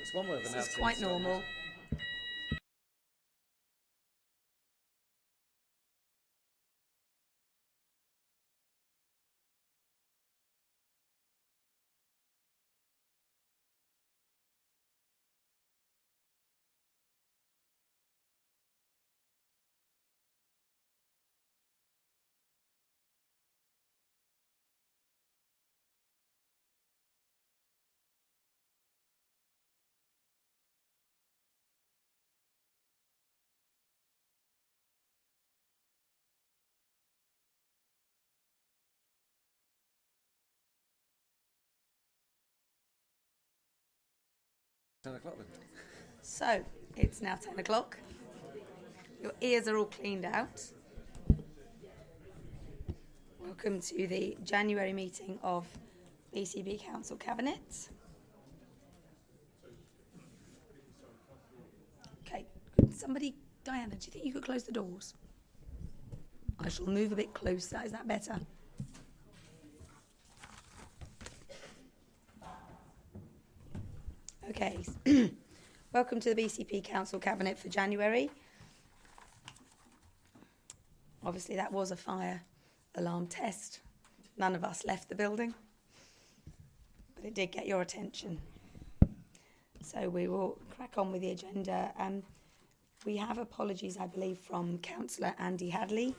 It's one way of announcing. This is quite normal. So, it's now 10 o'clock. Your ears are all cleaned out. Welcome to the January meeting of BCP Council Cabinet. Okay, somebody, Diana, do you think you could close the doors? I shall move a bit closer. Is that better? Okay. Welcome to the BCP Council Cabinet for January. Obviously, that was a fire alarm test. None of us left the building, but it did get your attention. So we will crack on with the agenda. We have apologies, I believe, from Councillor Andy Hadley,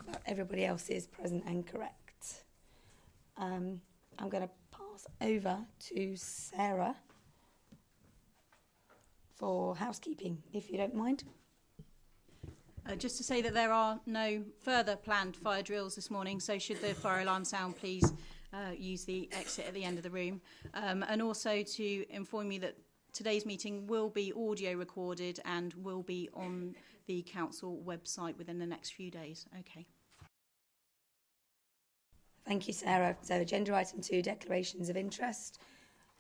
but everybody else is present and correct. I'm going to pass over to Sarah for housekeeping, if you don't mind. Just to say that there are no further planned fire drills this morning, so should the fire alarm sound, please use the exit at the end of the room. And also to inform you that today's meeting will be audio recorded and will be on the council website within the next few days. Okay. Thank you, Sarah. So agenda item 2, declarations of interest.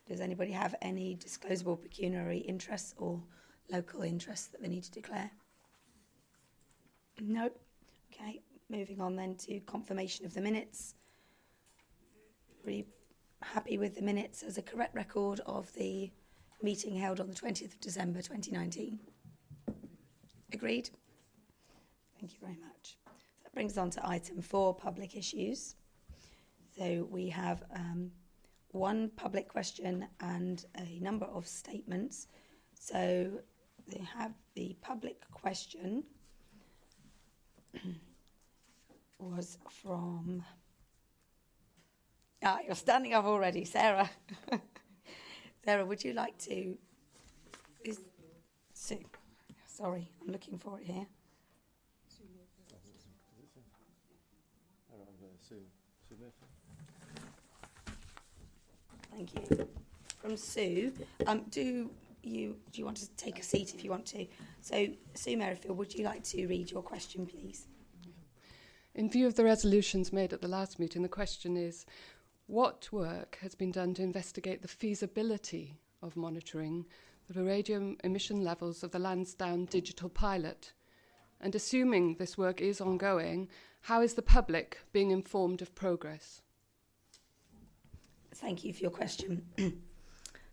Does anybody have any disclosable pecuniary interests or local interests that they need to declare? No. Okay, moving on then to confirmation of the minutes. Really happy with the minutes as a correct record of the meeting held on the 20th of December 2019. Agreed? Thank you very much. That brings us on to item 4, public issues. So we have one public question and a number of statements. So they have the public question was from... you're standing up already, Sarah. Sarah, would you like to... Sue. Sorry, I'm looking for it here. Thank you. From Sue. Do you want to take a seat if you want to? So, Sue Merrifield, would you like to read your question, please? In view of the resolutions made at the last meeting, the question is, what work has been done to investigate the feasibility of monitoring the vanadium emission levels of the Lansdowne digital pilot? And assuming this work is ongoing, how is the public being informed of progress? Thank you for your question.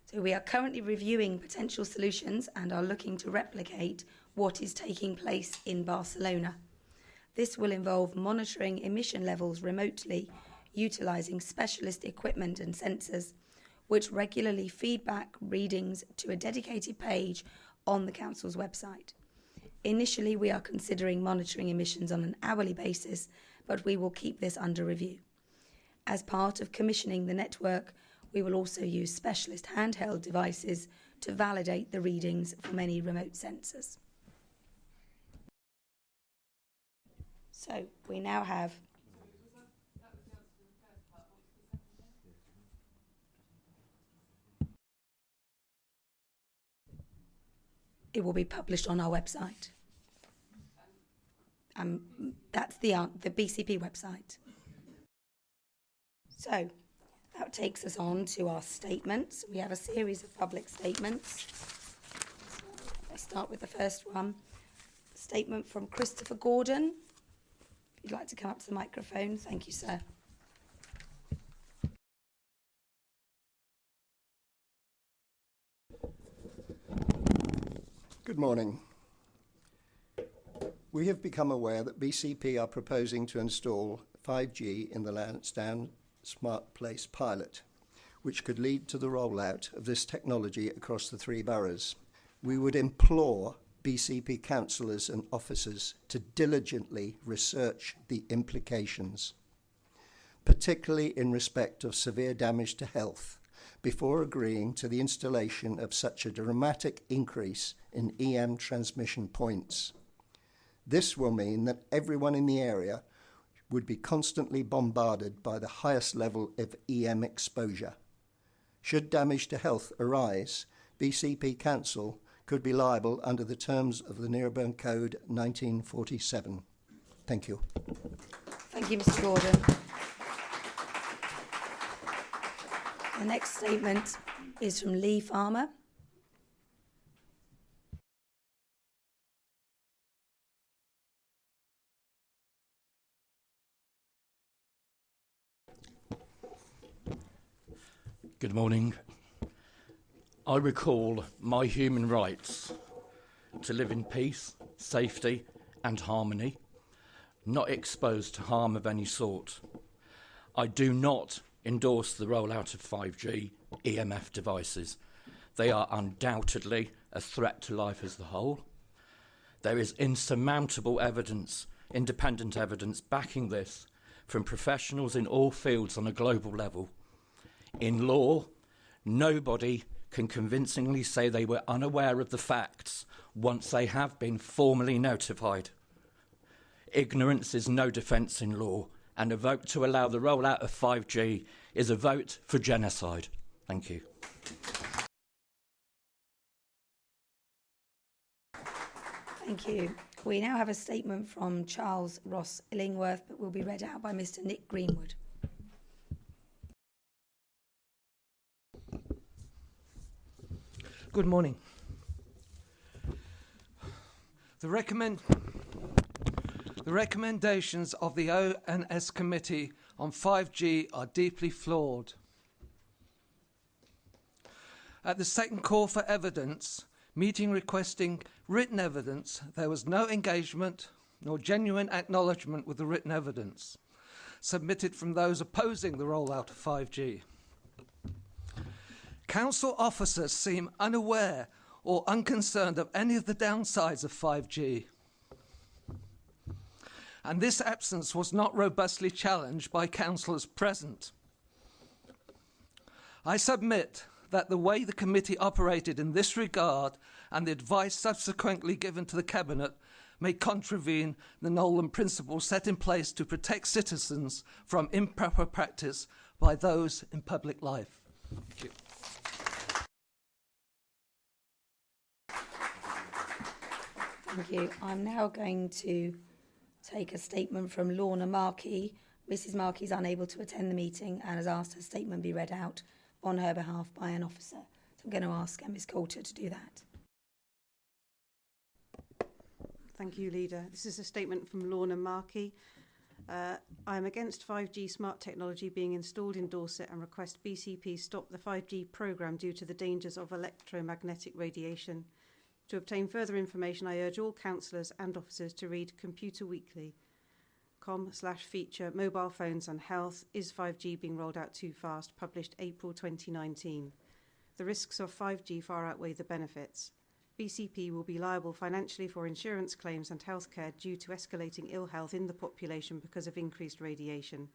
So we are currently reviewing potential solutions and are looking to replicate what is taking place in Barcelona. This will involve monitoring emission levels remotely, utilising specialist equipment and sensors, which regularly feed back readings to a dedicated page on the council's website. Initially, we are considering monitoring emissions on an hourly basis, but we will keep this under review. As part of commissioning the network, we will also use specialist handheld devices to validate the readings from any remote sensors. So we now have... It will be published on our website. That's the BCP website. So that takes us on to our statements. We have a series of public statements. So let's start with the first one. Statement from Christopher Gordon. If you'd like to come up to the microphone. Thank you, sir. Good morning. We have become aware that BCP are proposing to install 5G in the Lansdowne Smart Place pilot, which could lead to the rollout of this technology across the 3 boroughs. We would implore BCP councillors and officers to diligently research the implications, particularly in respect of severe damage to health, before agreeing to the installation of such a dramatic increase in EM transmission points. This will mean that everyone in the area would be constantly bombarded by the highest level of EM exposure. Should damage to health arise, BCP Council could be liable under the terms of the Nuremberg Code 1947. Thank you. Thank you, Mr. Gordon. The next statement is from Lee Farmer. Good morning. I recall my human rights to live in peace, safety and harmony, not exposed to harm of any sort. I do not endorse the rollout of 5G EMF devices. They are undoubtedly a threat to life as a whole. There is insurmountable evidence, independent evidence backing this from professionals in all fields on a global level. In law, nobody can convincingly say they were unaware of the facts once they have been formally notified. Ignorance is no defence in law, and a vote to allow the rollout of 5G is a vote for genocide. Thank you. Thank you. We now have a statement from Charles Ross Illingworth, but will be read out by Mr. Nick Greenwood. Good morning. The recommendations of the ONS Committee on 5G are deeply flawed. At the second call for evidence, meeting requesting written evidence, there was no engagement nor genuine acknowledgement with the written evidence submitted from those opposing the rollout of 5G. Council officers seem unaware or unconcerned of any of the downsides of 5G. And this absence was not robustly challenged by councillors present. I submit that the way the committee operated in this regard and the advice subsequently given to the Cabinet may contravene the Nolan principles set in place to protect citizens from improper practice by those in public life. Thank you. Thank you. I'm now going to take a statement from Lorna Markey. Mrs. Markey is unable to attend the meeting and has asked her statement be read out on her behalf by an officer. So I'm going to ask Ms. Coulter to do that. Thank you, Leader. This is a statement from Lorna Markey. I am against 5G smart technology being installed in Dorset and request BCP stop the 5G programme due to the dangers of electromagnetic radiation. To obtain further information, I urge all councillors and officers to read Computer Weekly.com/feature Mobile Phones and Health, Is 5G Being Rolled Out Too Fast? Published April 2019. The risks of 5G far outweigh the benefits. BCP will be liable financially for insurance claims and healthcare due to escalating ill health in the population because of increased radiation.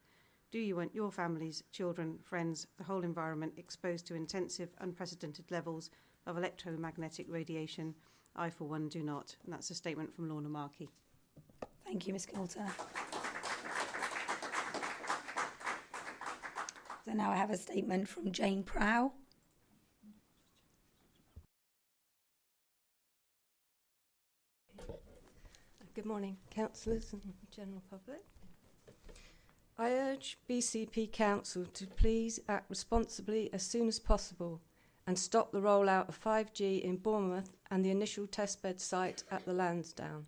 Do you want your families, children, friends, the whole environment exposed to intensive, unprecedented levels of electromagnetic radiation? I, for one, do not. And that's a statement from Lorna Markey. Thank you, Ms. Coulter. So now I have a statement from Jane Prow. Good morning, councillors and general public. I urge BCP Council to please act responsibly as soon as possible and stop the rollout of 5G in Bournemouth and the initial testbed site at the Lansdowne.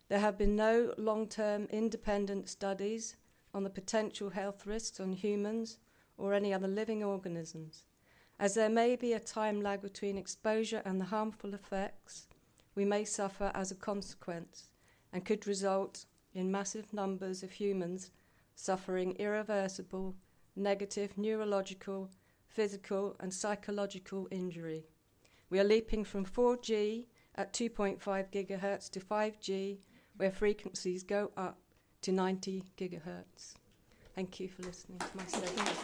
There have been no long-term independent studies on the potential health risks on humans or any other living organisms, as there may be a time lag between exposure and the harmful effects, we may suffer as a consequence and could result in massive numbers of humans suffering irreversible, negative neurological, physical and psychological injury. We are leaping from 4G at 2.5 gigahertz to 5G, where frequencies go up to 90 gigahertz. Thank you for listening to my statement.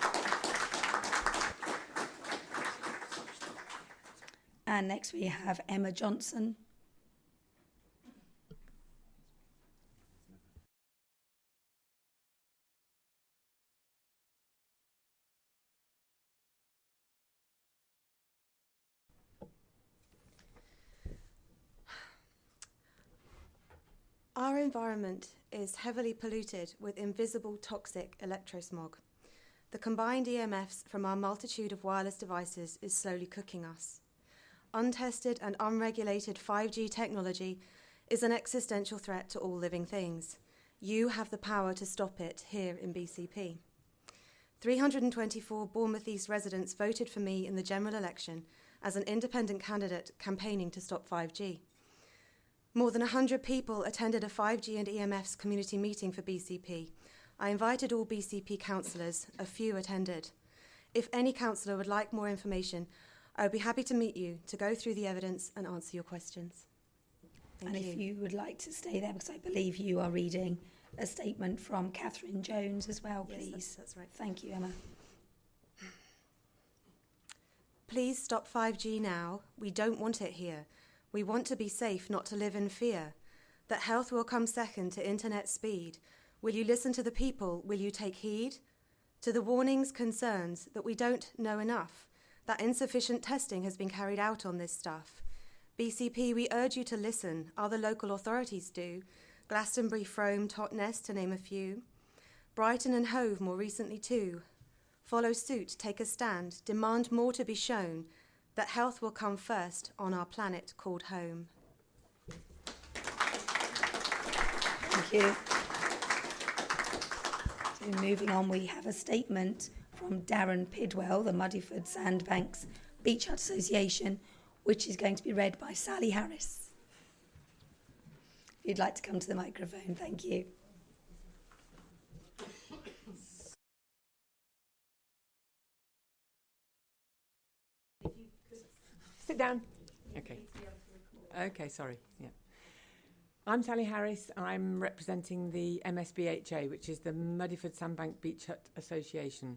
And next we have Emma Johnson. Our environment is heavily polluted with invisible toxic electrosmog. The combined EMFs from our multitude of wireless devices is slowly cooking us. Untested and unregulated 5G technology is an existential threat to all living things. You have the power to stop it here in BCP. 324 Bournemouth East residents voted for me in the general election as an independent candidate campaigning to stop 5G. More than 100 people attended a 5G and EMFs community meeting for BCP. I invited all BCP councillors, a few attended. If any councillor would like more information, I would be happy to meet you to go through the evidence and answer your questions. Thank you. If you would like to stay there, because I believe you are reading a statement from Catherine Jones as well, please. Yes, that's right. Thank you, Emma. Please stop 5G now. We don't want it here. We want to be safe, not to live in fear. That health will come second to internet speed. Will you listen to the people? Will you take heed? To the warnings, concerns that we don't know enough, that insufficient testing has been carried out on this stuff. BCP, we urge you to listen. Other local authorities do. Glastonbury, Frome, Totnes, to name a few. Brighton and Hove more recently too. Follow suit, take a stand, demand more to be shown, that health will come first on our planet called home. Thank you. So moving on, we have a statement from Darren Pidwell, the Muddyford Sandbanks Beach Hut Association, which is going to be read by Sally Harris. If you'd like to come to the microphone, thank you. Sit down. Okay. Okay, sorry. Yeah. I'm Sally Harris. I'm representing the MSBHA, which is the Muddyford Sandbank Beach Hut Association.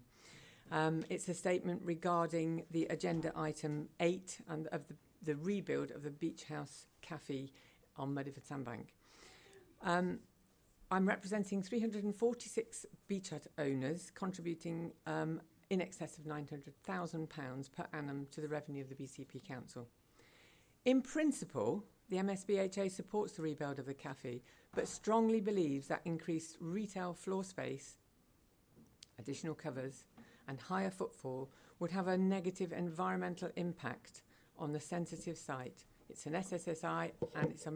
It's a statement regarding the agenda item 8 and of the rebuild of the Beach House Cafe on Muddyford Sandbank. I'm representing 346 beach hut owners contributing in excess of £900,000 per annum to the revenue of the BCP Council. In principle, the MSBHA supports the rebuild of the cafe, but strongly believes that increased retail floor space, additional covers, and higher footfall would have a negative environmental impact on the sensitive site. It's an SSSI and it's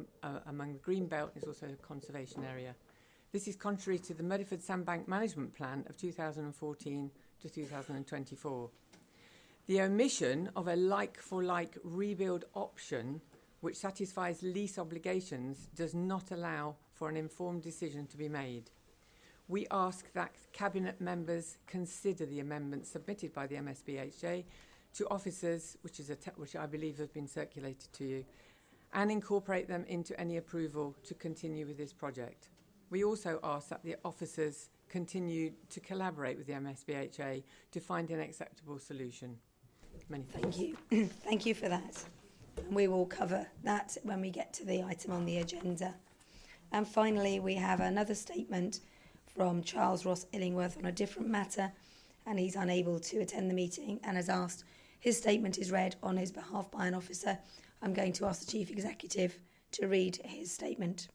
among the green belt. It's also a conservation area. This is contrary to the Muddyford Sandbank Management Plan of 2014 to 2024. The omission of a like-for-like rebuild option which satisfies lease obligations does not allow for an informed decision to be made. We ask that Cabinet members consider the amendments submitted by the MSBHA to officers, which I believe has been circulated to you, and incorporate them into any approval to continue with this project. We also ask that the officers continue to collaborate with the MSBHA to find an acceptable solution. Many thanks. Thank you. Thank you for that. And we will cover that when we get to the item on the agenda. And finally, we have another statement from Charles Ross Illingworth on a different matter, and he's unable to attend the meeting and has asked his statement is read on his behalf by an officer. I'm going to ask the Chief Executive to read his statement.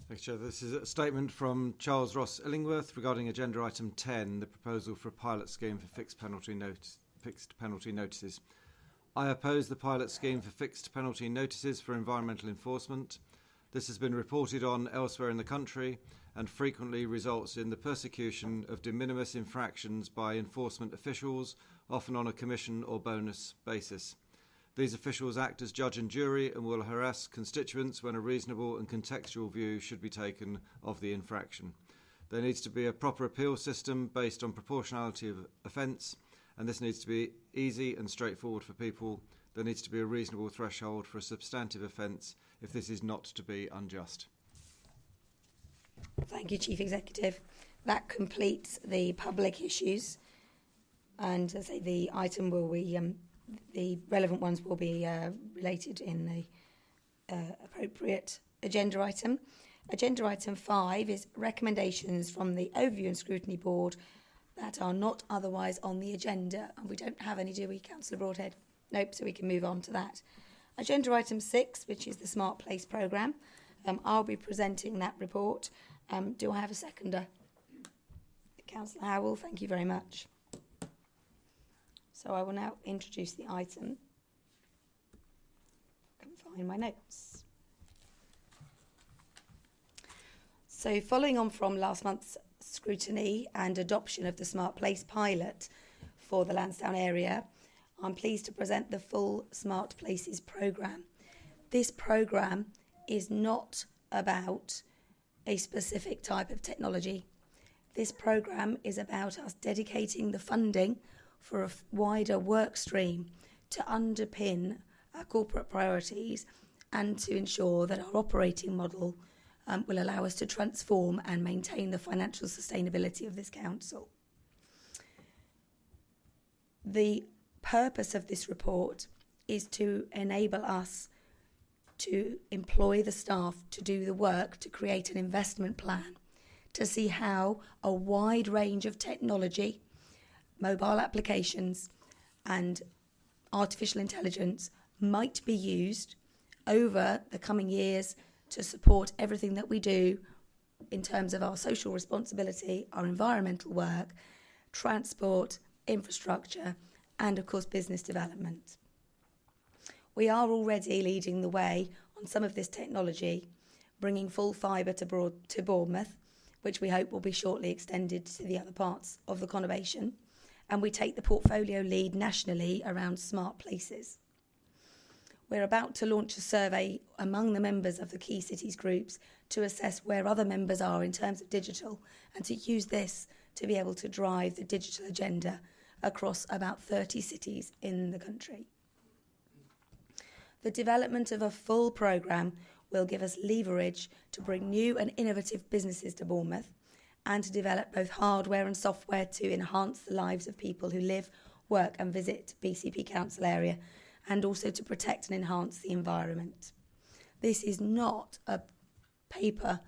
Thanks, Chair. This is a statement from Charles Ross Illingworth regarding agenda item 10, the proposal for a pilot scheme for fixed penalty notices. I oppose the pilot scheme for fixed penalty notices for environmental enforcement. This has been reported on elsewhere in the country and frequently results in the persecution of de minimis infractions by enforcement officials, often on a commission or bonus basis. These officials act as judge and jury and will harass constituents when a reasonable and contextual view should be taken of the infraction. There needs to be a proper appeal system based on proportionality of offence, and this needs to be easy and straightforward for people. There needs to be a reasonable threshold for a substantive offence if this is not to be unjust. Thank you, Chief Executive. That completes the public issues, and as I say, the item will be the relevant ones will be related in the appropriate agenda item. Agenda item 5 is recommendations from the Overview and Scrutiny Board that are not otherwise on the agenda, and we don't have any, do we, Councillor Broadhead? Nope, so we can move on to that. Agenda item 6, which is the Smart Place programme. I'll be presenting that report. Do I have a seconder? Councillor Howell, thank you very much. So I will now introduce the item. I can find my notes. So following on from last month's scrutiny and adoption of the Smart Place pilot for the Lansdowne area, I'm pleased to present the full Smart Places programme. This programme is not about a specific type of technology. This programme is about us dedicating the funding for a wider work stream to underpin our corporate priorities and to ensure that our operating model will allow us to transform and maintain the financial sustainability of this council. The purpose of this report is to enable us to employ the staff to do the work to create an investment plan to see how a wide range of technology, mobile applications and artificial intelligence might be used over the coming years to support everything that we do in terms of our social responsibility, our environmental work, transport, infrastructure, and of course business development. We are already leading the way on some of this technology, bringing full fibre to Bournemouth, which we hope will be shortly extended to the other parts of the conurbation, and we take the portfolio lead nationally around smart places. We're about to launch a survey among the members of the key cities groups to assess where other members are in terms of digital and to use this to be able to drive the digital agenda across about 30 cities in the country. The development of a full programme will give us leverage to bring new and innovative businesses to Bournemouth and to develop both hardware and software to enhance the lives of people who live, work and visit BCP Council area, and also to protect and enhance the environment. This is not a paper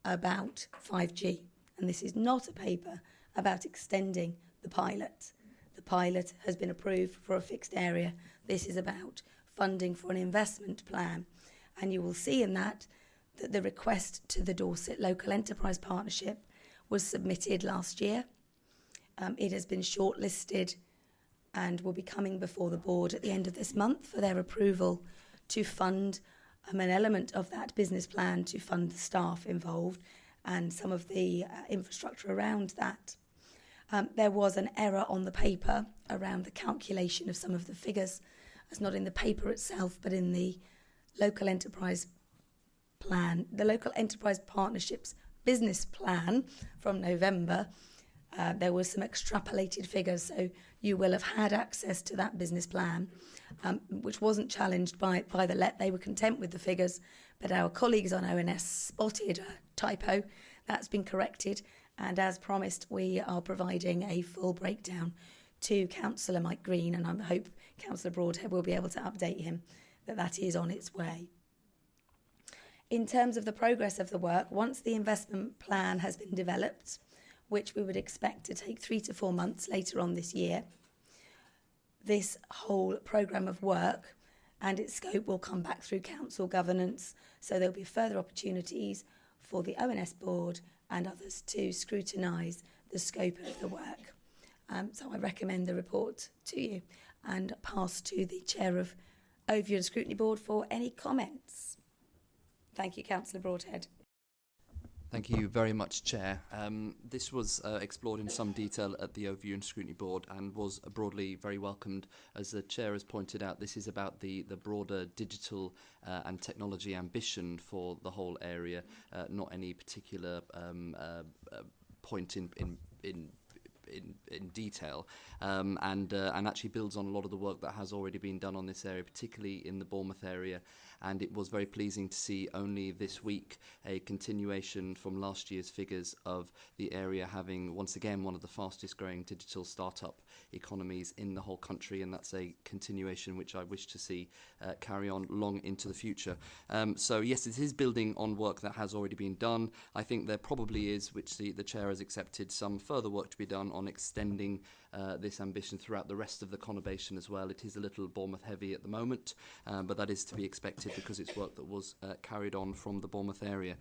about 5G, and this is not a paper about extending the pilot. The pilot has been approved for a fixed area. This is about funding for an investment plan, and you will see in that the request to the Dorset Local Enterprise Partnership was submitted last year. It has been shortlisted and will be coming before the board at the end of this month for their approval to fund an element of that business plan to fund the staff involved and some of the infrastructure around that. There was an error on the paper around the calculation of some of the figures, as not in the paper itself, but in the local enterprise plan, the Local Enterprise Partnerships business plan from November. There were some extrapolated figures, so you will have had access to that business plan, which wasn't challenged by the LET. They were content with the figures, but our colleagues on ONS spotted a typo. That's been corrected, and as promised, we are providing a full breakdown to Councillor Mike Green, and I hope Councillor Broadhead will be able to update him that that is on its way. In terms of the progress of the work, once the investment plan has been developed, which we would expect to take 3 to 4 months later on this year, this whole programme of work and its scope will come back through council governance, so there'll be further opportunities for the ONS board and others to scrutinise the scope of the work. So I recommend the report to you and pass to the Chair of Overview and Scrutiny Board for any comments. Thank you, Councillor Broadhead. Thank you very much, Chair. This was explored in some detail at the Overview and Scrutiny Board and was broadly very welcomed. As the Chair has pointed out, this is about the broader digital and technology ambition for the whole area, not any particular point in detail, and actually builds on a lot of the work that has already been done on this area, particularly in the Bournemouth area. And it was very pleasing to see only this week a continuation from last year's figures of the area having once again one of the fastest growing digital startup economies in the whole country, and that's a continuation which I wish to see carry on long into the future. So yes, it is building on work that has already been done. I think there probably is, which the Chair has accepted, some further work to be done on extending this ambition throughout the rest of the conurbation as well. It is a little Bournemouth heavy at the moment, but that is to be expected because it's work that was carried on from the Bournemouth area.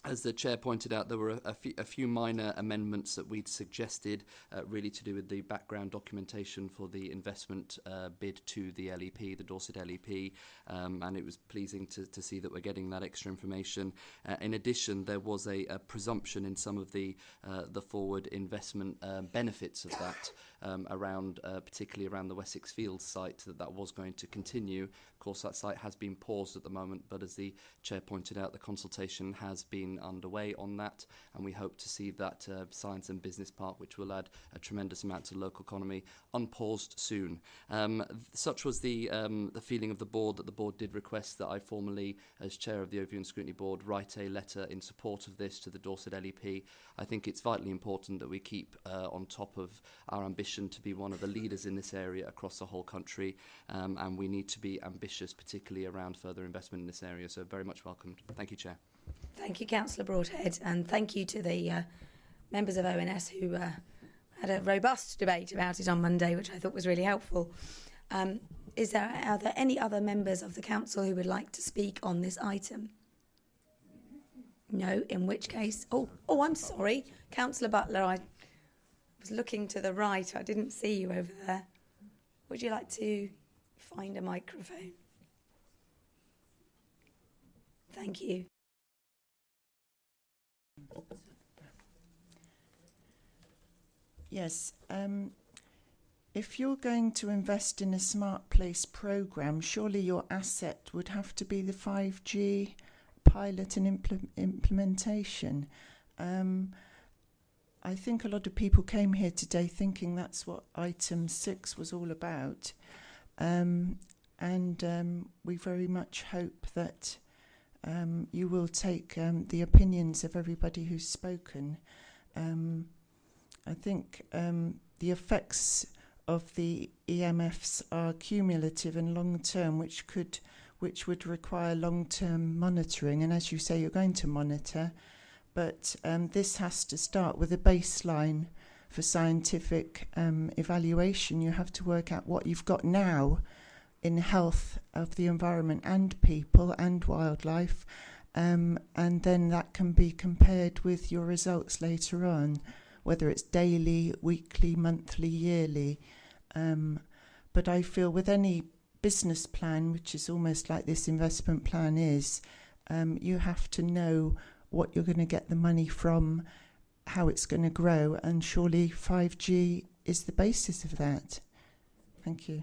As the Chair pointed out, there were a few minor amendments that we'd suggested, really to do with the background documentation for the investment bid to the LEP, the Dorset LEP, and it was pleasing to see that we're getting that extra information. In addition, there was a presumption in some of the forward investment benefits of that, particularly around the Wessex Fields site, that was going to continue. Of course, that site has been paused at the moment, but as the Chair pointed out, the consultation has been underway on that, and we hope to see that Science and Business Park, which will add a tremendous amount to the local economy, unpaused soon. Such was the feeling of the board that the board did request that I formally, as Chair of the Overview and Scrutiny Board, write a letter in support of this to the Dorset LEP. I think it's vitally important that we keep on top of our ambition to be one of the leaders in this area across the whole country, and we need to be ambitious, particularly around further investment in this area. So very much welcomed. Thank you, Chair. Thank you, Councillor Broadhead, and thank you to the members of ONS who had a robust debate about it on Monday, which I thought was really helpful. Are there any other members of the Council who would like to speak on this item? No, in which case... Oh, I'm sorry. Councillor Butler, I was looking to the right. I didn't see you over there. Would you like to find a microphone? Thank you. Yes, if you're going to invest in a smart place programme, surely your asset would have to be the 5G pilot and implementation. I think a lot of people came here today thinking that's what item 6 was all about, and we very much hope that you will take the opinions of everybody who's spoken. I think the effects of the EMFs are cumulative and long-term, which would require long-term monitoring. And as you say, you're going to monitor, but this has to start with a baseline for scientific evaluation. You have to work out what you've got now in health of the environment and people and wildlife, and then that can be compared with your results later on, whether it's daily, weekly, monthly, yearly. But I feel with any business plan, which is almost like this investment plan is, you have to know what you're going to get the money from, how it's going to grow, and surely 5G is the basis of that. Thank you.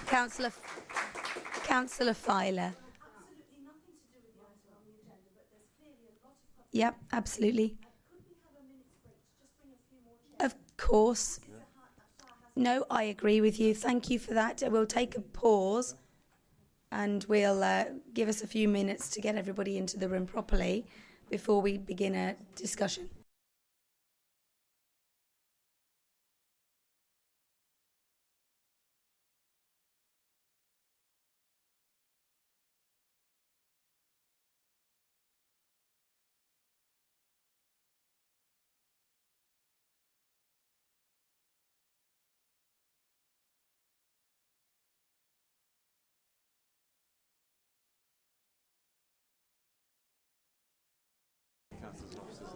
Councillor Filer. Yep, absolutely. Of course. No, I agree with you. Thank you for that. We'll take a pause and we'll give us a few minutes to get everybody into the room properly before we begin a discussion.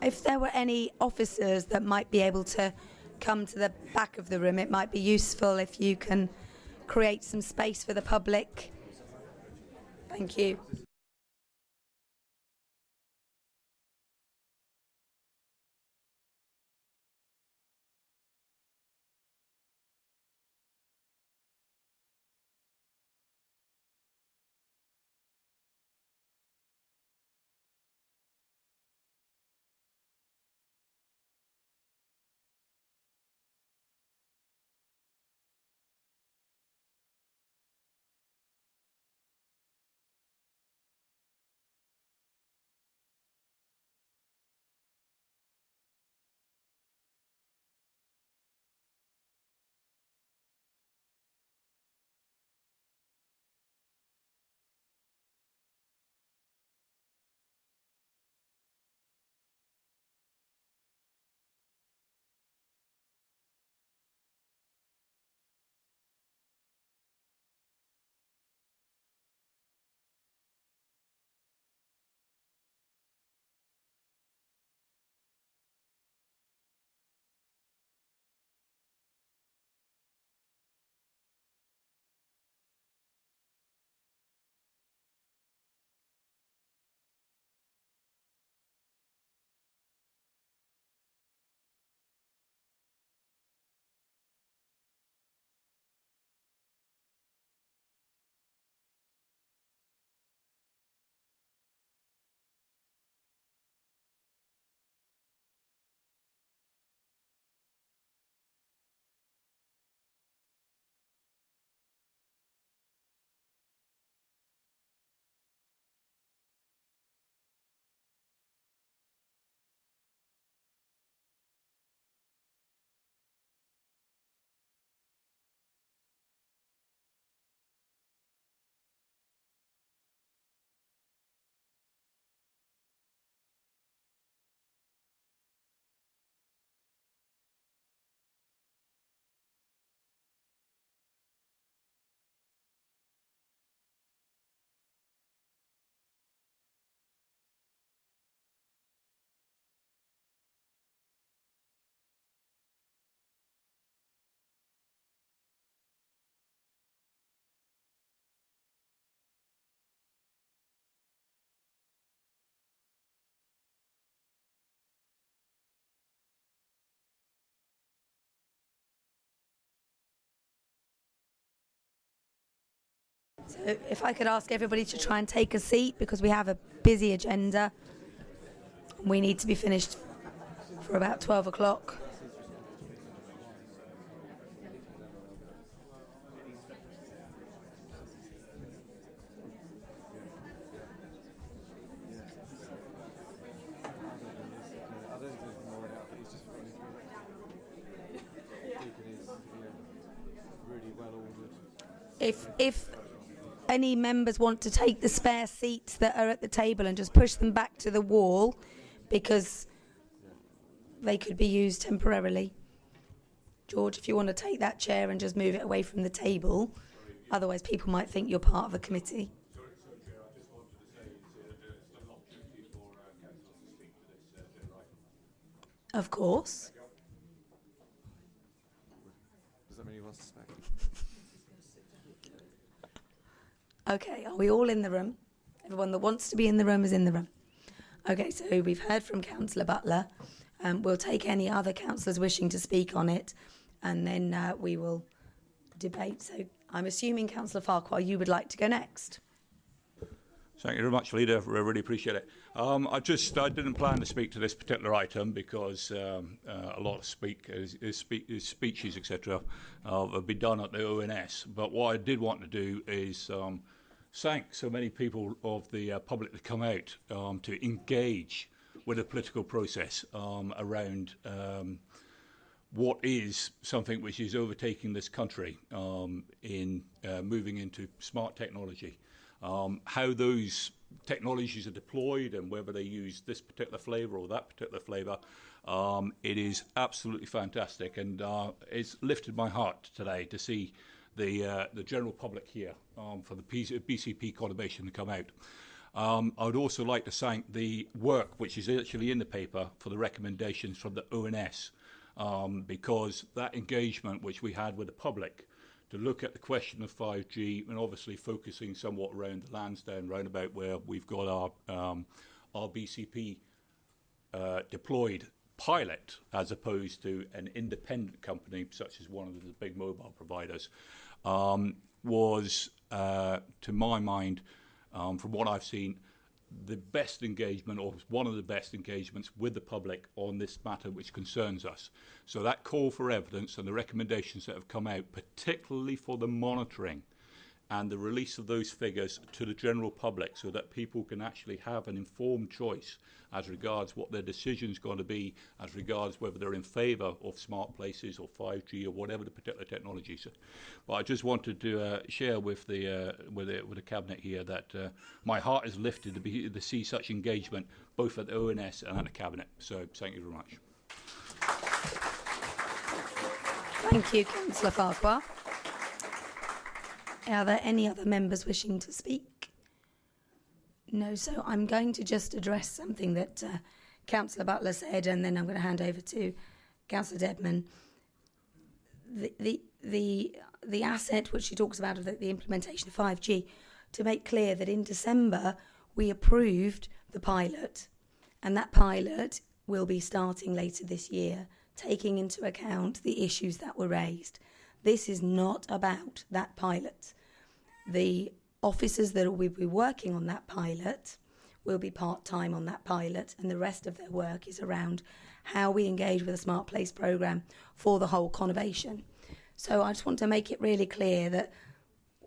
If there were any officers that might be able to come to the back of the room, it might be useful if you can create some space for the public. Thank you. So if I could ask everybody to try and take a seat, because we have a busy agenda. We need to be finished for about 12 o'clock. If any members want to take the spare seats that are at the table and just push them back to the wall, because they could be used temporarily. George, if you want to take that chair and just move it away from the table, otherwise people might think you're part of the committee. Of course. Does that mean he wants to speak? Okay, are we all in the room? Everyone that wants to be in the room is in the room. Okay, so we've heard from Councillor Butler. We'll take any other councillors wishing to speak on it, and then we will debate. So I'm assuming, Councillor Farquhar, you would like to go next. Thank you very much, Leader. I really appreciate it. I didn't plan to speak to this particular item because a lot of speeches, etc., have been done at the ONS. But what I did want to do is thank so many people of the public that come out to engage with the political process around what is something which is overtaking this country in moving into smart technology. How those technologies are deployed and whether they use this particular flavour or that particular flavour, it is absolutely fantastic, and it's lifted my heart today to see the general public here for the BCP conurbation to come out. I would also like to thank the work which is actually in the paper for the recommendations from the ONS, because that engagement which we had with the public to look at the question of 5G, and obviously focusing somewhat around the Lansdowne roundabout, where we've got our BCP deployed pilot, as opposed to an independent company such as one of the big mobile providers, was, to my mind, from what I've seen, the best engagement, or one of the best engagements with the public on this matter which concerns us. So that call for evidence and the recommendations that have come out, particularly for the monitoring and the release of those figures to the general public, so that people can actually have an informed choice as regards what their decision's going to be, as regards whether they're in favour of smart places or 5G or whatever the particular technology is. But I just wanted to share with the cabinet here that my heart is lifted to see such engagement both at the ONS and at the cabinet. So thank you very much. Thank you, Councillor Farquhar. Are there any other members wishing to speak? No, so I'm going to just address something that Councillor Butler said, and then I'm going to hand over to Councillor Dedman. The asset which she talks about of the implementation of 5G, to make clear that in December we approved the pilot, and that pilot will be starting later this year, taking into account the issues that were raised. This is not about that pilot. The officers that will be working on that pilot will be part-time on that pilot, and the rest of their work is around how we engage with a Smart Place programme for the whole conurbation. So I just want to make it really clear that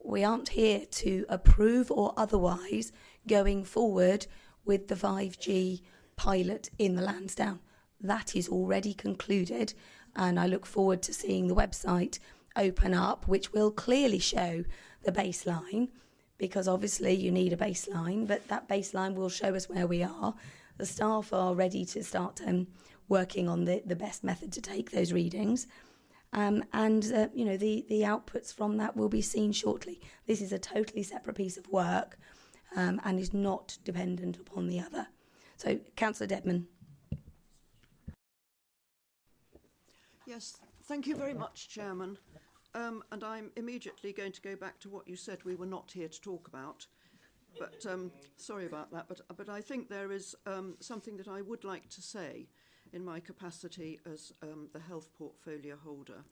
we aren't here to approve or otherwise going forward with the 5G pilot in the Lansdowne. That is already concluded, and I look forward to seeing the website open up, which will clearly show the baseline, because obviously you need a baseline, but that baseline will show us where we are. The staff are ready to start working on the best method to take those readings, and the outputs from that will be seen shortly. This is a totally separate piece of work, and is not dependent upon the other. So, Councillor Dedman. Yes, thank you very much, Chairman. And I'm immediately going to go back to what you said we were not here to talk about. But sorry about that. But I think there is something that I would like to say in my capacity as the health portfolio holder.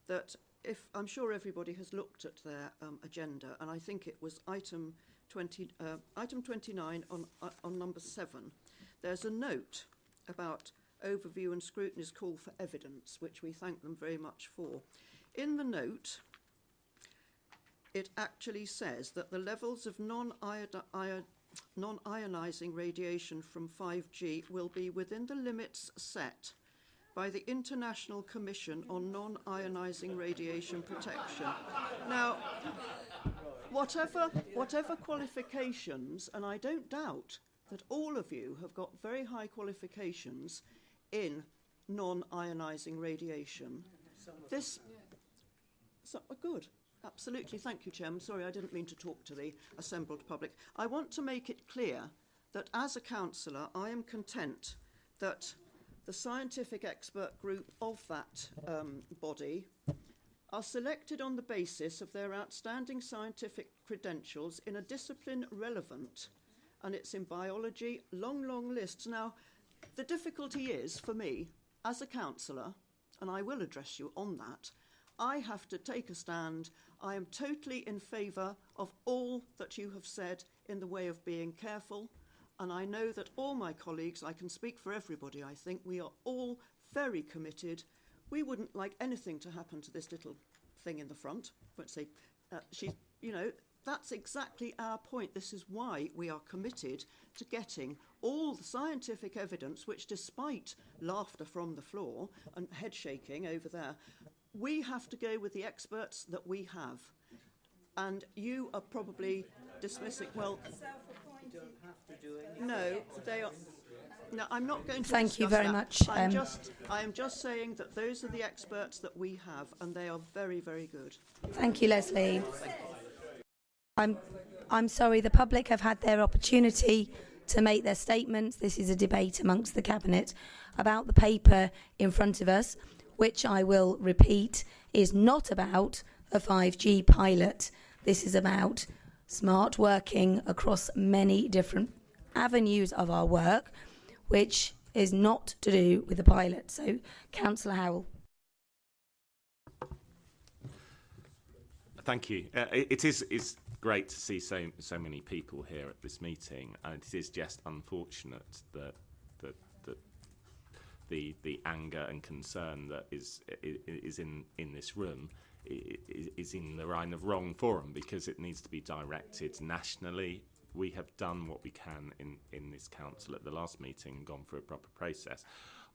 That I'm sure everybody has looked at their agenda, and I think it was item 29 on number 7. There's a note about overview and scrutiny's call for evidence, which we thank them very much for. In the note, it actually says that the levels of non-ionising radiation from 5G will be within the limits set by the International Commission on Non-Ionising Radiation Protection. Now, whatever qualifications, and I don't doubt that all of you have got very high qualifications in non-ionising radiation. Good. Absolutely. Thank you, Chairman. Sorry, I didn't mean to talk to the assembled public. I want to make it clear that as a councillor, I am content that the scientific expert group of that body are selected on the basis of their outstanding scientific credentials in a discipline relevant, and it's in biology, long lists. Now, the difficulty is, for me, as a councillor, and I will address you on that, I have to take a stand. I am totally in favour of all that you have said in the way of being careful, and I know that all my colleagues, I can speak for everybody, I think, we are all very committed. We wouldn't like anything to happen to this little thing in the front. But say, that's exactly our point. This is why we are committed to getting all the scientific evidence, which despite laughter from the floor and head shaking over there, we have to go with the experts that we have. And you are probably dismissing, well, you don't have to do anything. No, they are. No, I'm not going to Thank you very that. much. I am just saying that those are the experts that we have, and they are very, very good. Thank you, Leslie. I'm sorry, the public have had their opportunity to make their statements. This is a debate amongst the Cabinet about the paper in front of us, which I will repeat is not about a 5G pilot. This is about smart working across many different avenues of our work, which is not to do with the pilot. So, Councillor Howell. Thank you. It's great to see so many people here at this meeting, and it is just unfortunate that the anger and concern that is in this room is in the wrong forum, because it needs to be directed nationally. We have done what we can in this council at the last meeting and gone through a proper process.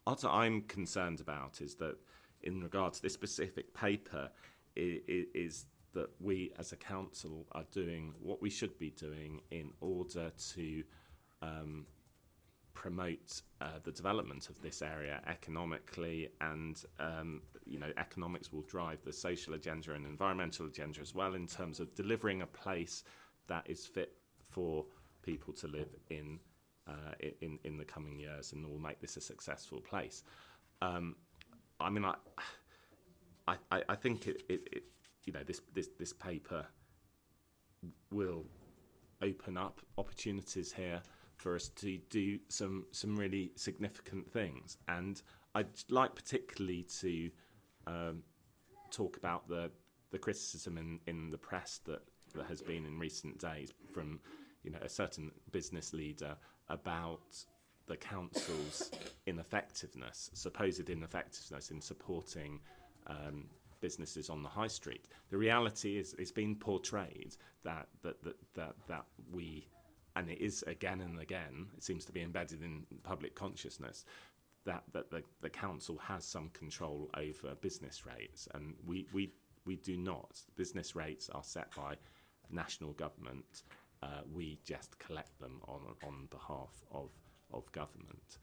What I'm concerned about is that, in regard to this specific paper, is that we as a council are doing what we should be doing in order to promote the development of this area economically, and economics will drive the social agenda and environmental agenda as well, in terms of delivering a place that is fit for people to live in the coming years, and will make this a successful place. I think this paper will open up opportunities here for us to do some really significant things, and I'd like particularly to talk about the criticism in the press that has been in recent days from a certain business leader about the council's supposed ineffectiveness in supporting businesses on the high street. The reality is, it's been portrayed that we, and it is again and again, it seems to be embedded in public consciousness, that the council has some control over business rates, and we do not. Business rates are set by national government. We just collect them on behalf of government.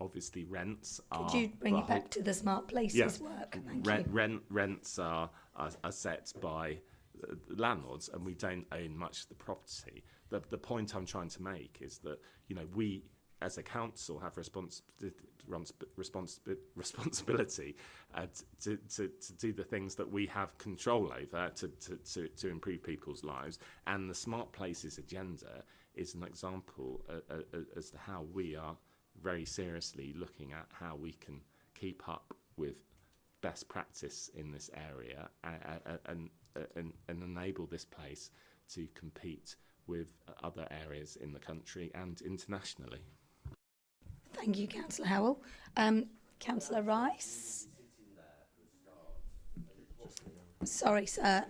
Obviously, rents are... Could you bring it back to the Smart Places work? Thank you. Rents are set by landlords, and we don't own much of the property. The point I'm trying to make is that we, as a council, have responsibility to do the things that we have control over to improve people's lives, and the Smart Places agenda is an example as to how we are very seriously looking at how we can keep up with best practice in this area and enable this place to compete with other areas in the country and internationally. Thank you, Councillor Howell. Councillor Rice? Sorry, sir.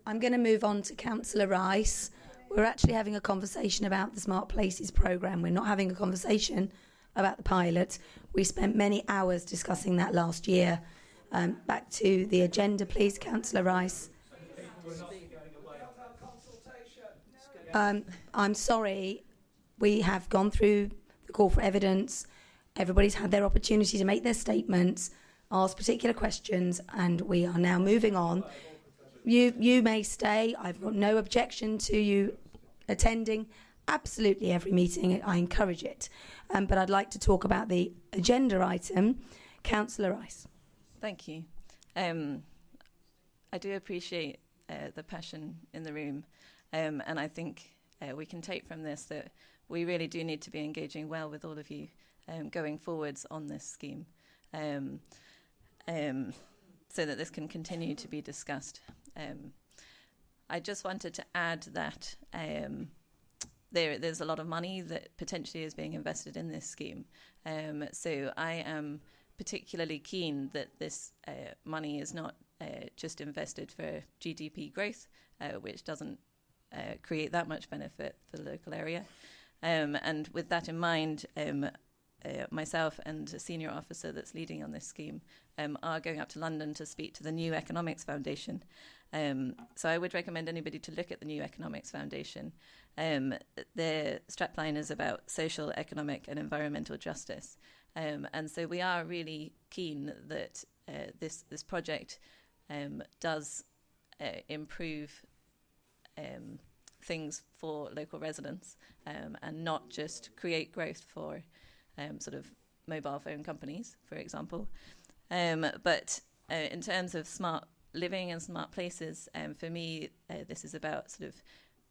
I'm going to move on to Councillor Rice. We're actually having a conversation about the Smart Places programme. We're not having a conversation about the pilot. We spent many hours discussing that last year. Back to the agenda, please, Councillor Rice. I'm sorry. We have gone through the call for evidence. Everybody's had their opportunity to make their statements, ask particular questions, and we are now moving on. You may stay. I've got no objection to you attending absolutely every meeting. I encourage it. But I'd like to talk about the agenda item. Councillor Rice. Thank you. I do appreciate the passion in the room, and I think we can take from this that we really do need to be engaging well with all of you going forwards on this scheme, so that this can continue to be discussed. I just wanted to add that there's a lot of money that potentially is being invested in this scheme. So I am particularly keen that this money is not just invested for GDP growth, which doesn't create that much benefit for the local area. And with that in mind, myself and a senior officer that's leading on this scheme are going up to London to speak to the New Economics Foundation. So I would recommend anybody to look at the New Economics Foundation. Their strapline is about social, economic and environmental justice. And so we are really keen that this project does improve things for local residents and not just create growth for sort of mobile phone companies, for example. But in terms of smart living in smart places, for me, this is about sort of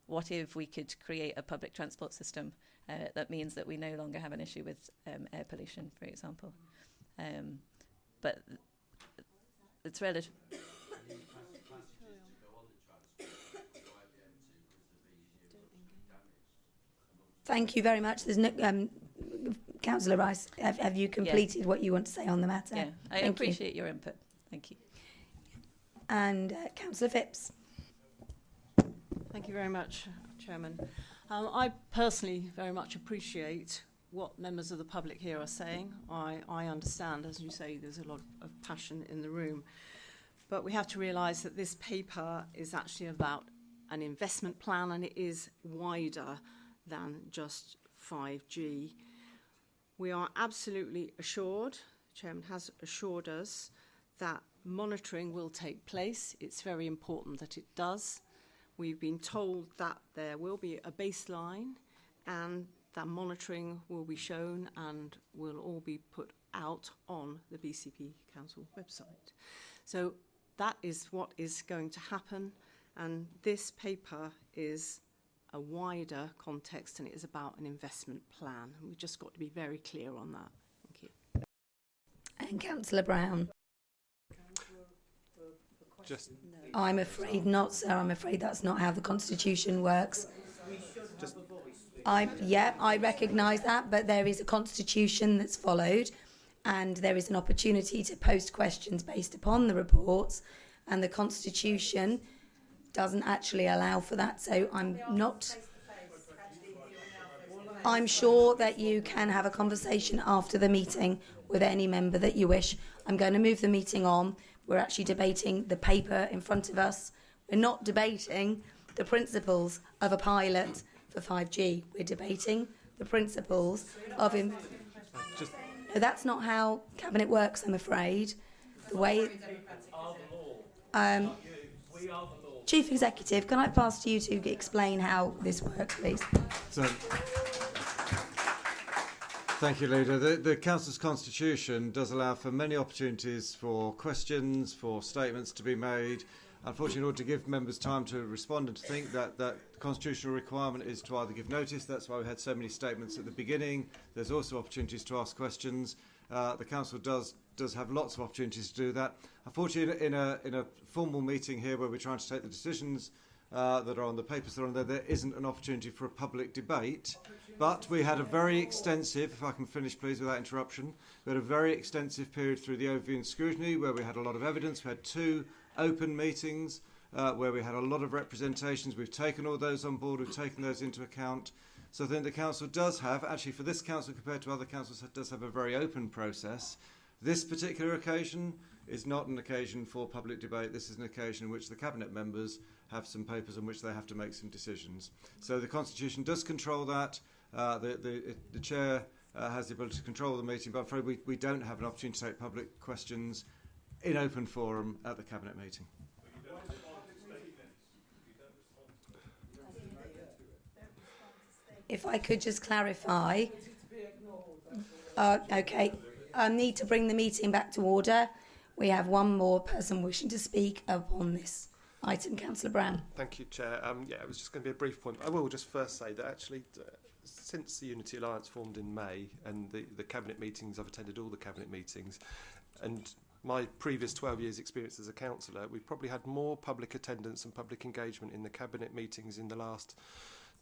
what if we could create a public transport system that means that we no longer have an issue with air pollution, for example. But it's relative. Thank you very much. There's no, Councillor Rice, have you completed what you want to say on the matter? Yeah, I appreciate your input. Thank you. And Councillor Phipps. Thank you very much, Chairman. I personally very much appreciate what members of the public here are saying. I understand, as you say, there's a lot of passion in the room. But we have to realise that this paper is actually about an investment plan, and it is wider than just 5G. We are absolutely assured, the Chairman has assured us, that monitoring will take place. It's very important that it does. We've been told that there will be a baseline and that monitoring will be shown and will all be put out on the BCP Council website. So that is what is going to happen, and this paper is a wider context, and it is about an investment plan. And we've just got to be very clear on that. Thank you. And Councillor Brown. I'm afraid not, sir. I'm afraid that's not how the Constitution works. I recognise that, but there is a Constitution that's followed, and there is an opportunity to post questions based upon the reports, and the Constitution doesn't actually allow for that. So I'm sure that you can have a conversation after the meeting with any member that you wish. I'm going to move the meeting on. We're actually debating the paper in front of us. We're not debating the principles of a pilot for 5G. We're debating the principles of... No, that's not how Cabinet works, I'm afraid. The way... Chief Executive, can I pass to you to explain how this works, please? Thank you, Leader. The Council's Constitution does allow for many opportunities for questions, for statements to be made. Unfortunately, in order to give members time to respond and to think, that constitutional requirement is to either give notice. That's why we had so many statements at the beginning. There's also opportunities to ask questions. The Council does have lots of opportunities to do that. Unfortunately, in a formal meeting here where we're trying to take the decisions that are on the papers that are on there isn't an opportunity for a public debate. But we had a very extensive, if I can finish please without interruption, we had a very extensive period through the overview and scrutiny where we had a lot of evidence. We had 2 open meetings where we had a lot of representations. We've taken all those on board, we've taken those into account. So I think the Council does have, actually for this Council compared to other Councils, it does have a very open process. This particular occasion is not an occasion for public debate. This is an occasion in which the Cabinet members have some papers on which they have to make some decisions. So the Constitution does control that. The Chair has the ability to control the meeting, but I'm afraid we don't have an opportunity to take public questions in open forum at the Cabinet meeting. If I could just clarify. Okay. I need to bring the meeting back to order. We have one more person wishing to speak upon this item. Councillor Brown. Thank you, Chair. It was just going to be a brief point. I will just first say that actually, since the Unity Alliance formed in May and the Cabinet meetings, I've attended all the Cabinet meetings, and my previous 12 years' experience as a councillor, we've probably had more public attendance and public engagement in the Cabinet meetings in the last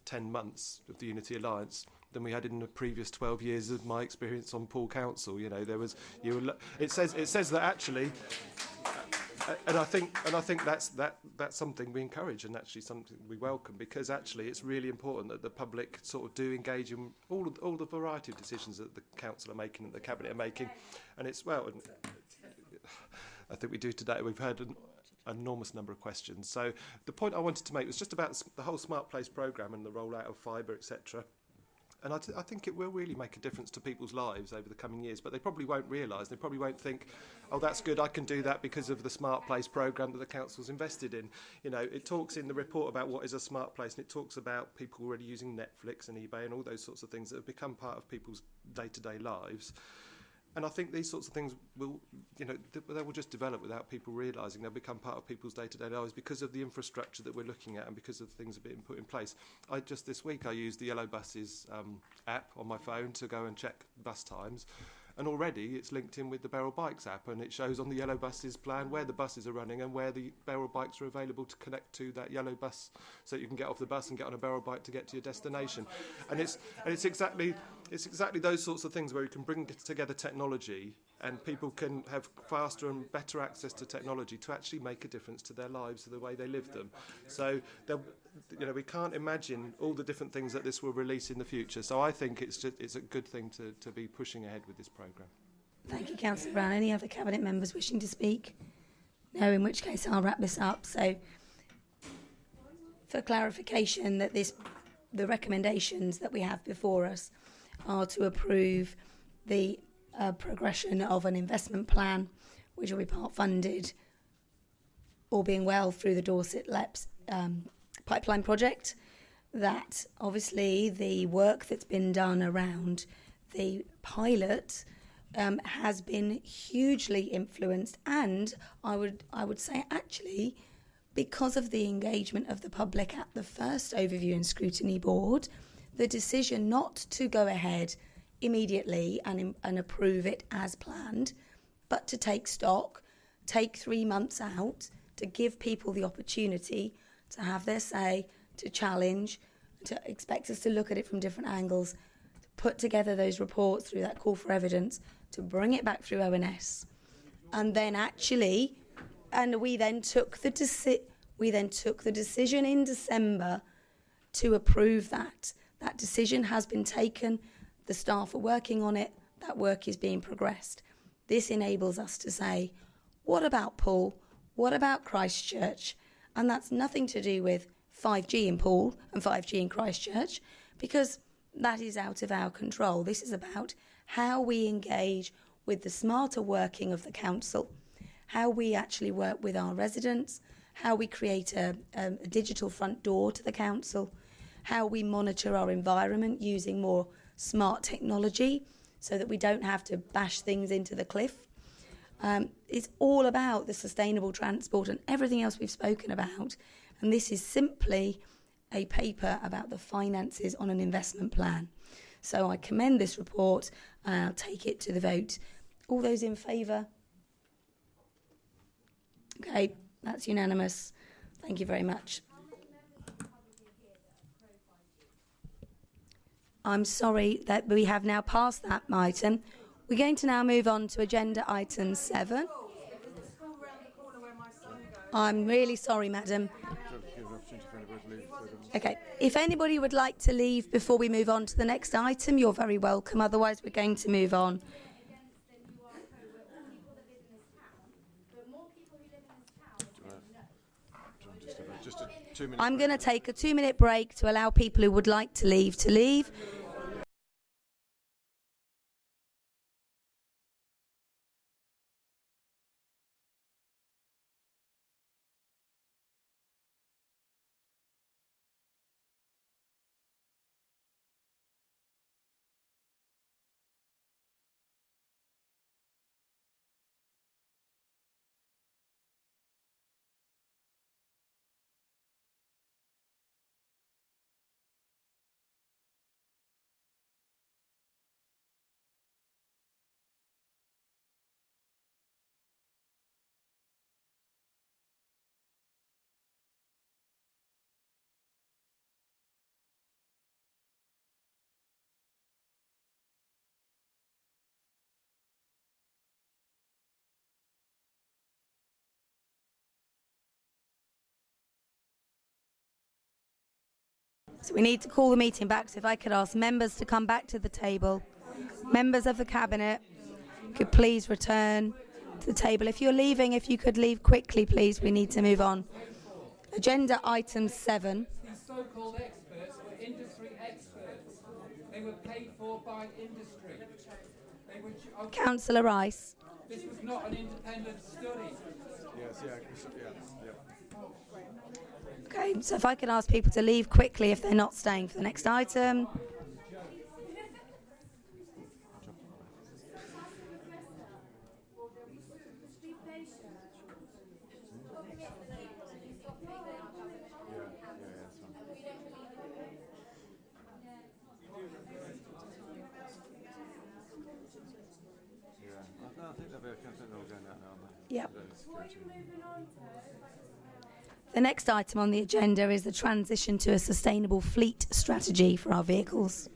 10 months of the Unity Alliance than we had in the previous 12 years of my experience on Poole Council. You know, it says that actually, and I think that's something we encourage and actually something we welcome, because actually it's really important that the public sort of do engage in all the variety of decisions that the council are making and the Cabinet are making, and it's I think we do today. We've heard an enormous number of questions. So the point I wanted to make was just about the whole Smart Place programme and the rollout of fibre, etc. And I think it will really make a difference to people's lives over the coming years, but they probably won't realise, they probably won't think, oh, that's good, I can do that because of the Smart Place programme that the council's invested in. You know, it talks in the report about what is a smart place, and it talks about people already using Netflix and eBay and all those sorts of things that have become part of people's day-to-day lives. And I think these sorts of things will, they will just develop without people realising. They'll become part of people's day-to-day lives because of the infrastructure that we're looking at and because of the things that are being put in place. Just this week I used the Yellow Buses app on my phone to go and check bus times. And already it's linked in with the Beryl Bikes app, and it shows on the Yellow Buses plan where the buses are running and where the Beryl Bikes are available to connect to that yellow bus, so you can get off the bus and get on a Beryl Bike to get to your destination. And it's exactly those sorts of things where you can bring together technology and people can have faster and better access to technology to actually make a difference to their lives, to the way they live them. So we can't imagine all the different things that this will release in the future. So I think it's a good thing to be pushing ahead with this programme. Thank you, Councillor Brown. Any other Cabinet members wishing to speak? No, in which case I'll wrap this up. So for clarification, that the recommendations that we have before us are to approve the progression of an investment plan, which will be part funded, all being well, through the Dorset LEPS pipeline project. That obviously the work that's been done around the pilot has been hugely influenced, and I would say actually, because of the engagement of the public at the first overview and scrutiny board, the decision not to go ahead immediately and approve it as planned, but to take stock, take 3 months out to give people the opportunity to have their say, to challenge, to expect us to look at it from different angles, to put together those reports through that call for evidence, to bring it back through ONS, and then we then took the decision in December to approve that. That decision has been taken. The staff are working on it. That work is being progressed. This enables us to say, what about Poole? What about Christchurch? And that's nothing to do with 5G in Poole and 5G in Christchurch, because that is out of our control. This is about how we engage with the smarter working of the council, how we actually work with our residents, how we create a digital front door to the council, how we monitor our environment using more smart technology so that we don't have to bash things into the cliff. It's all about the sustainable transport and everything else we've spoken about. And this is simply a paper about the finances on an investment plan. So I commend this report and I'll take it to the vote. All those in favour? Okay, that's unanimous. Thank you very much. I'm sorry that we have now passed that item. We're going to now move on to agenda item 7. I'm really sorry, madam. Okay, if anybody would like to leave before we move on to the next item, you're very welcome. Otherwise, we're going to move on. I'm going to take a 2-minute break to allow people who would like to leave. So we need to call the meeting back. So if I could ask members to come back to the table. Members of the Cabinet could please return to the table. If you're leaving, if you could leave quickly, please. We need to move on. Agenda item 7. These so-called experts were industry experts. They were paid for by industry. Councillor Rice. This was not an independent study. Yes, yeah. Okay, so if I could ask people to leave quickly if they're not staying for the next item. Yep. The next item on the agenda is the transition to a sustainable fleet strategy for our vehicles.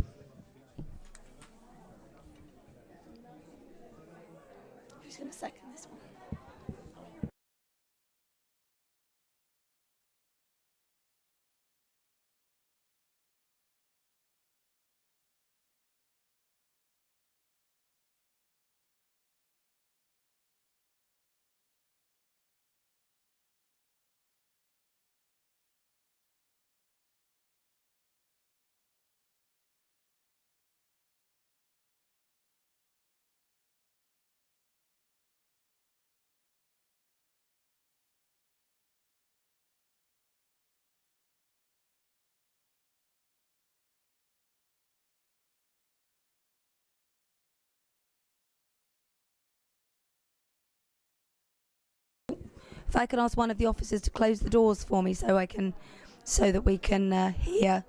Who's going to second this one? If I could ask one of the officers to close the doors for me so that we can hear.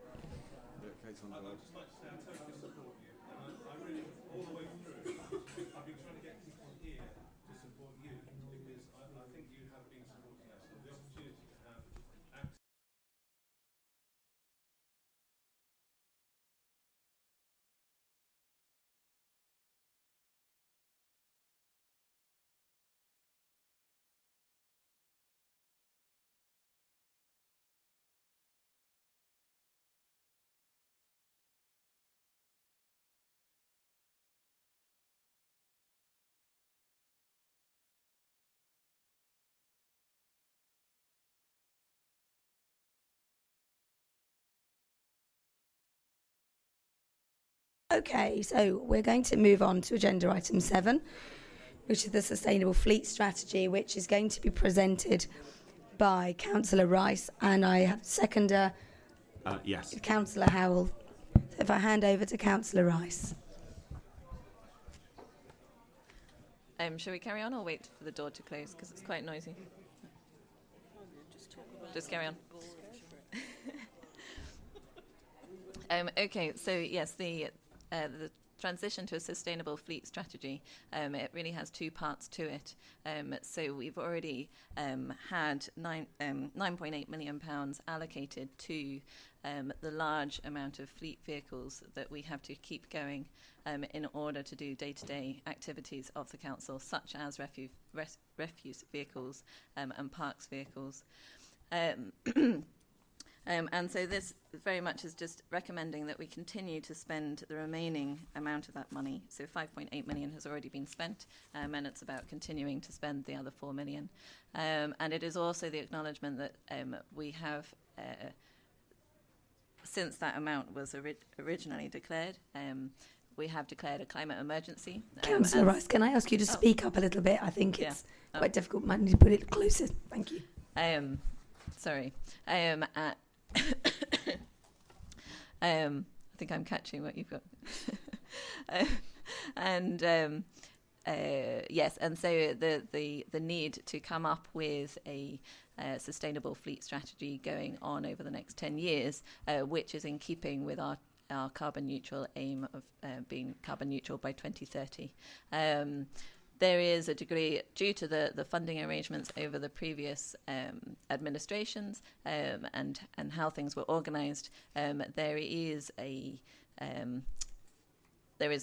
Okay, so we're going to move on to agenda item 7, which is the Sustainable Fleet Strategy, which is going to be presented by Councillor Rice, and I have seconder yes. Councillor Howell. So if I hand over to Councillor Rice. Shall we carry on or wait for the door to close because it's quite noisy? Just carry on. Okay, so yes, the transition to a sustainable fleet strategy, it really has two parts to it. So we've already had £9.8 million allocated to the large amount of fleet vehicles that we have to keep going in order to do day-to-day activities of the council, such as refuse vehicles and parks vehicles. And so this very much is just recommending that we continue to spend the remaining amount of that money. So 5.8 million has already been spent, and it's about continuing to spend the other 4 million. And it is also the acknowledgement that we have, since that amount was originally declared, we have declared a climate emergency. Councillor Rice, can I ask you to speak up a little bit? I think it's quite difficult. Might need to put it closer. Thank you. Sorry. I think I'm catching what you've got. Yes, and so the need to come up with a sustainable fleet strategy going on over the next 10 years, which is in keeping with our carbon neutral aim of being carbon neutral by 2030. There is a degree, due to the funding arrangements over the previous administrations and how things were organised, there is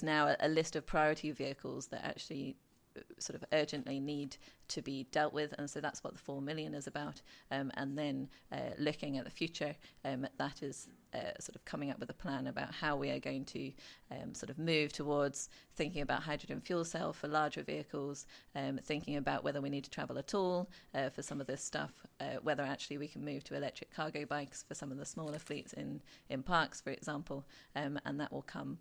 now a list of priority vehicles that actually sort of urgently need to be dealt with, and so that's what the 4 million is about. And then looking at the future, that is sort of coming up with a plan about how we are going to sort of move towards thinking about hydrogen fuel cell for larger vehicles, thinking about whether we need to travel at all for some of this stuff, whether actually we can move to electric cargo bikes for some of the smaller fleets in parks, for example, and that will come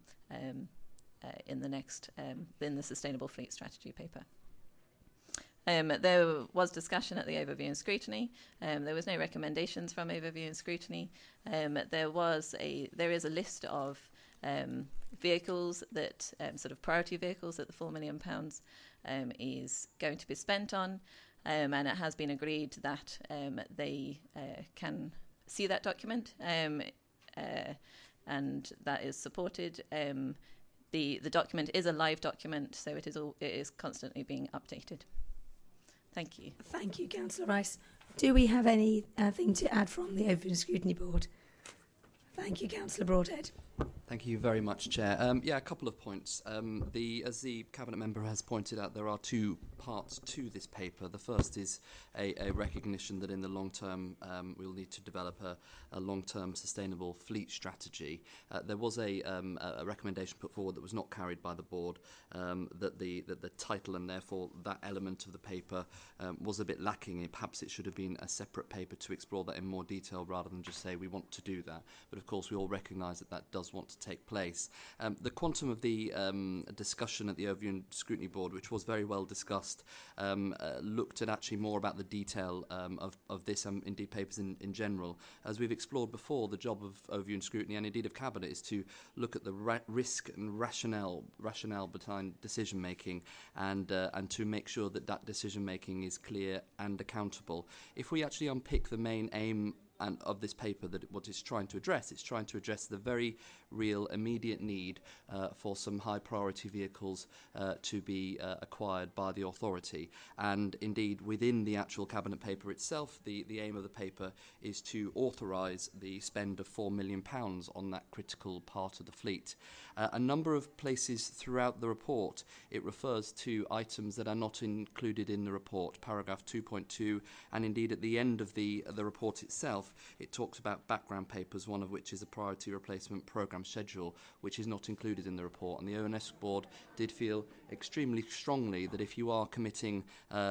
in the Sustainable Fleet Strategy paper. There was discussion at the overview and scrutiny. There was no recommendations from overview and scrutiny. There is a list of vehicles that sort of priority vehicles that the £4 million is going to be spent on, and it has been agreed that they can see that document, and that is supported. the document is a live document, so it is constantly being updated. Thank you. Thank you, Councillor Rice. Do we have anything to add from the Overview and Scrutiny Board? Thank you, Councillor Broadhead. Thank you very much, Chair. A couple of points. As the Cabinet Member has pointed out, there are two parts to this paper. The first is a recognition that in the long term we'll need to develop a long-term sustainable fleet strategy. There was a recommendation put forward that was not carried by the board, that the title and therefore that element of the paper was a bit lacking. Perhaps it should have been a separate paper to explore that in more detail rather than just say we want to do that. But of course we all recognise that that does want to take place. The quantum of the discussion at the Overview and Scrutiny Board, which was very well discussed, looked at actually more about the detail of this and indeed papers in general. As we've explored before, the job of Overview and Scrutiny and indeed of Cabinet is to look at the risk and rationale behind decision making and to make sure that that decision making is clear and accountable. If we actually unpick the main aim of this paper, that what it's trying to address the very real immediate need for some high priority vehicles to be acquired by the authority. And indeed within the actual Cabinet paper itself, the aim of the paper is to authorise the spend of £4 million on that critical part of the fleet. A number of places throughout the report it refers to items that are not included in the report, paragraph 2.2, and indeed at the end of the report itself it talks about background papers, one of which is a priority replacement programme schedule, which is not included in the report. And the ONS board did feel extremely strongly that if you are committing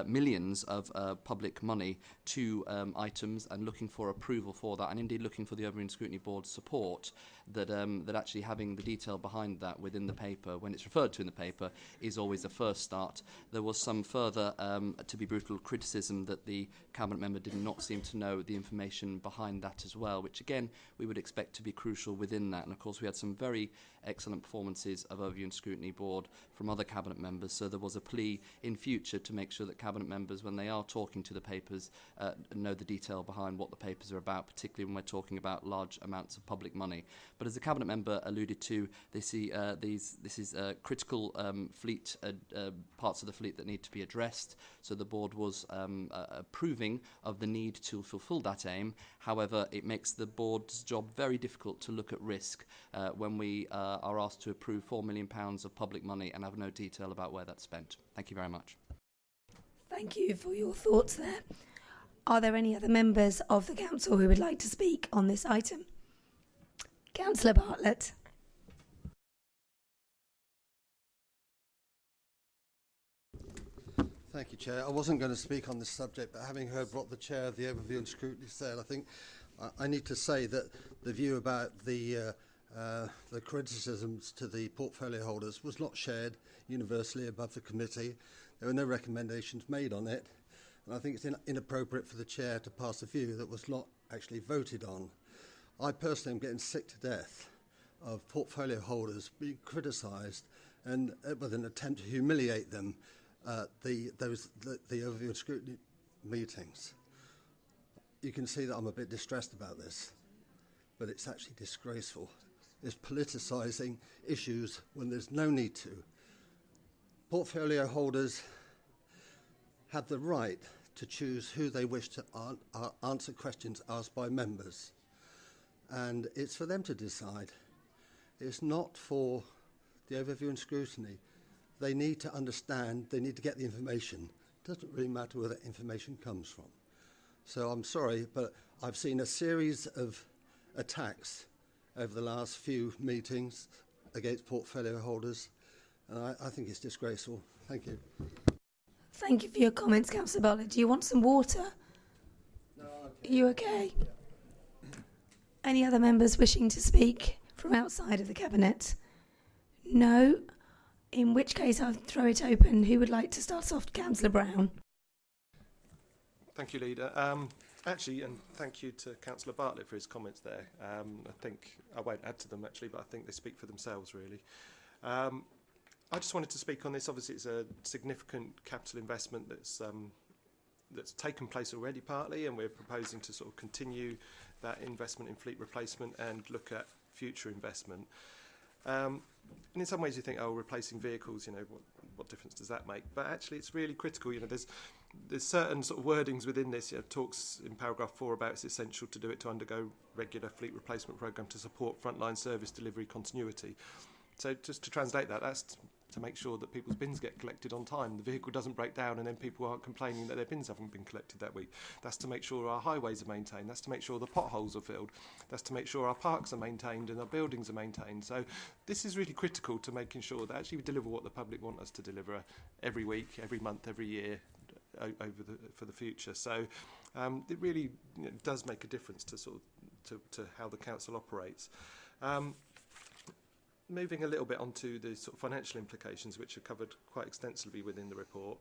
millions of public money to items and looking for approval for that, and indeed looking for the Overview and Scrutiny Board's support, that actually having the detail behind that within the paper, when it's referred to in the paper, is always a first start. There was some further, to be brutal, criticism that the Cabinet member did not seem to know the information behind that as well, which again we would expect to be crucial within that. And of course we had some very excellent performances of Overview and Scrutiny Board from other Cabinet members, so there was a plea in future to make sure that Cabinet members, when they are talking to the papers, know the detail behind what the papers are about, particularly when we're talking about large amounts of public money. But as the Cabinet member alluded to, this is critical fleet parts of the fleet that need to be addressed, so the board was approving of the need to fulfil that aim. However, it makes the board's job very difficult to look at risk when we are asked to approve £4 million of public money and have no detail about where that's spent. Thank you very much. Thank you for your thoughts there. Are there any other members of the Council who would like to speak on this item? Councillor Bartlett. Thank you, Chair. I wasn't going to speak on this subject, but having heard what the Chair of the Overview and Scrutiny said, I think I need to say that the view about the criticisms to the portfolio holders was not shared universally above the committee. There were no recommendations made on it, and I think it's inappropriate for the Chair to pass a view that was not actually voted on. I personally am getting sick to death of portfolio holders being criticised and with an attempt to humiliate them the Overview and Scrutiny meetings. You can see that I'm a bit distressed about this, but it's actually disgraceful. It's politicising issues when there's no need to. Portfolio holders have the right to choose who they wish to answer questions asked by members, and it's for them to decide. It's not for the Overview and Scrutiny. They need to understand, they need to get the information. It doesn't really matter where that information comes from. So I'm sorry, but I've seen a series of attacks over the last few meetings against portfolio holders, and I think it's disgraceful. Thank you. Thank you for your comments, Councillor Bartlett. Do you want some water? No, Are you okay? Any other members wishing to speak from outside of the Cabinet? No? In which case I'll throw it open. Who would like to start off? Councillor Brown. Thank you, Leader. Actually, and thank you to Councillor Bartlett for his comments there. I think I won't add to them, actually, but I think they speak for themselves, really. I just wanted to speak on this. Obviously, it's a significant capital investment that's taken place already partly, and we're proposing to sort of continue that investment in fleet replacement and look at future investment. And in some ways you think, oh, replacing vehicles, what difference does that make? But actually it's really critical. There's certain sort of wordings within this. Talks in paragraph 4 about it's essential to do it to undergo regular fleet replacement programme to support frontline service delivery continuity. So just to translate that, that's to make sure that people's bins get collected on time. The vehicle doesn't break down and then people aren't complaining that their bins haven't been collected that week. That's to make sure our highways are maintained. That's to make sure the potholes are filled. That's to make sure our parks are maintained and our buildings are maintained. So this is really critical to making sure that actually we deliver what the public want us to deliver every week, every month, every year for the future. So it really does make a difference to to how the council operates. Moving a little bit onto the sort of financial implications, which are covered quite extensively within the report.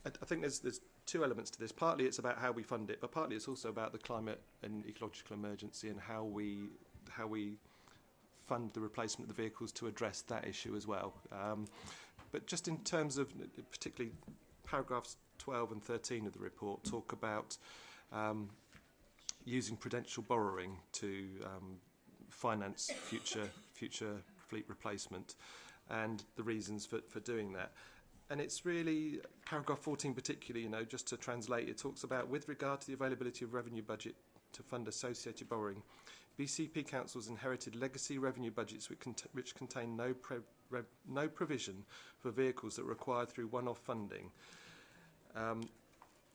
I think there's two elements to this. Partly it's about how we fund it, but partly it's also about the climate and ecological emergency and how we fund the replacement of the vehicles to address that issue as well. But just in terms of particularly paragraphs 12 and 13 of the report talk about using prudential borrowing to finance future fleet replacement and the reasons for doing that. And it's really, paragraph 14 particularly, just to translate, it talks about, with regard to the availability of revenue budget to fund associated borrowing, BCP Council's inherited legacy revenue budgets which contain no provision for vehicles that are required through one-off funding.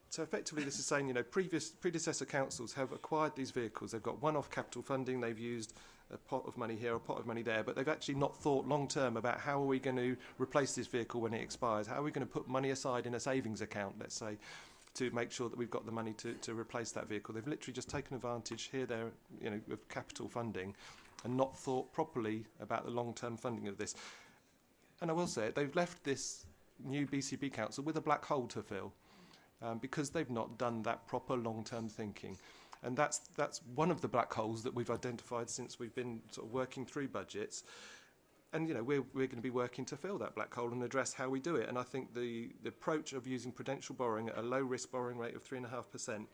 So effectively this is saying, predecessor councils have acquired these vehicles, they've got one-off capital funding, they've used a pot of money here, a pot of money there, but they've actually not thought long-term about how are we going to replace this vehicle when it expires, how are we going to put money aside in a savings account, let's say, to make sure that we've got the money to replace that vehicle. They've literally just taken advantage here, there, of capital funding and not thought properly about the long-term funding of this. And I will say it, they've left this new BCP Council with a black hole to fill. Because they've not done that proper long-term thinking. And that's one of the black holes that we've identified since we've been sort of working through budgets. And, we're going to be working to fill that black hole and address how we do it. And I think the approach of using prudential borrowing at a low-risk borrowing rate of 3.5%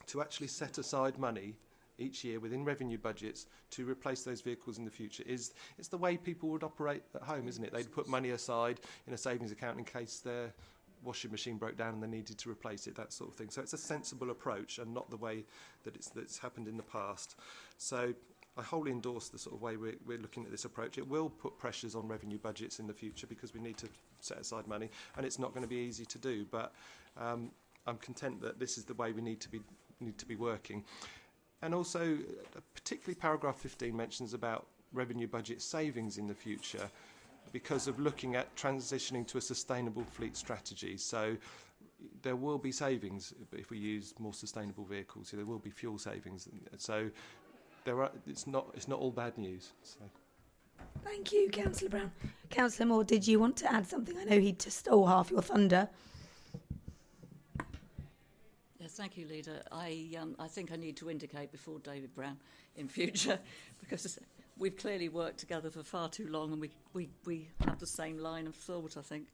to actually set aside money each year within revenue budgets to replace those vehicles in the future it's the way people would operate at home, isn't it? They'd put money aside in a savings account in case their washing machine broke down and they needed to replace it, that sort of thing. So it's a sensible approach and not the way that it's happened in the past. So I wholly endorse the sort of way we're looking at this approach. It will put pressures on revenue budgets in the future because we need to set aside money, and it's not going to be easy to do. But I'm content that this is the way we need to be working. And also, particularly paragraph 15 mentions about revenue budget savings in the future, because of looking at transitioning to a sustainable fleet strategy. So there will be savings if we use more sustainable vehicles. There will be fuel savings. So it's not all bad news. So. Thank you, Councillor Brown. Councillor Moore, did you want to add something? I know he just stole half your thunder. Yes, thank you, Leader. I think I need to indicate before David Brown in future, because we've clearly worked together for far too long, and we have the same line of thought, I think.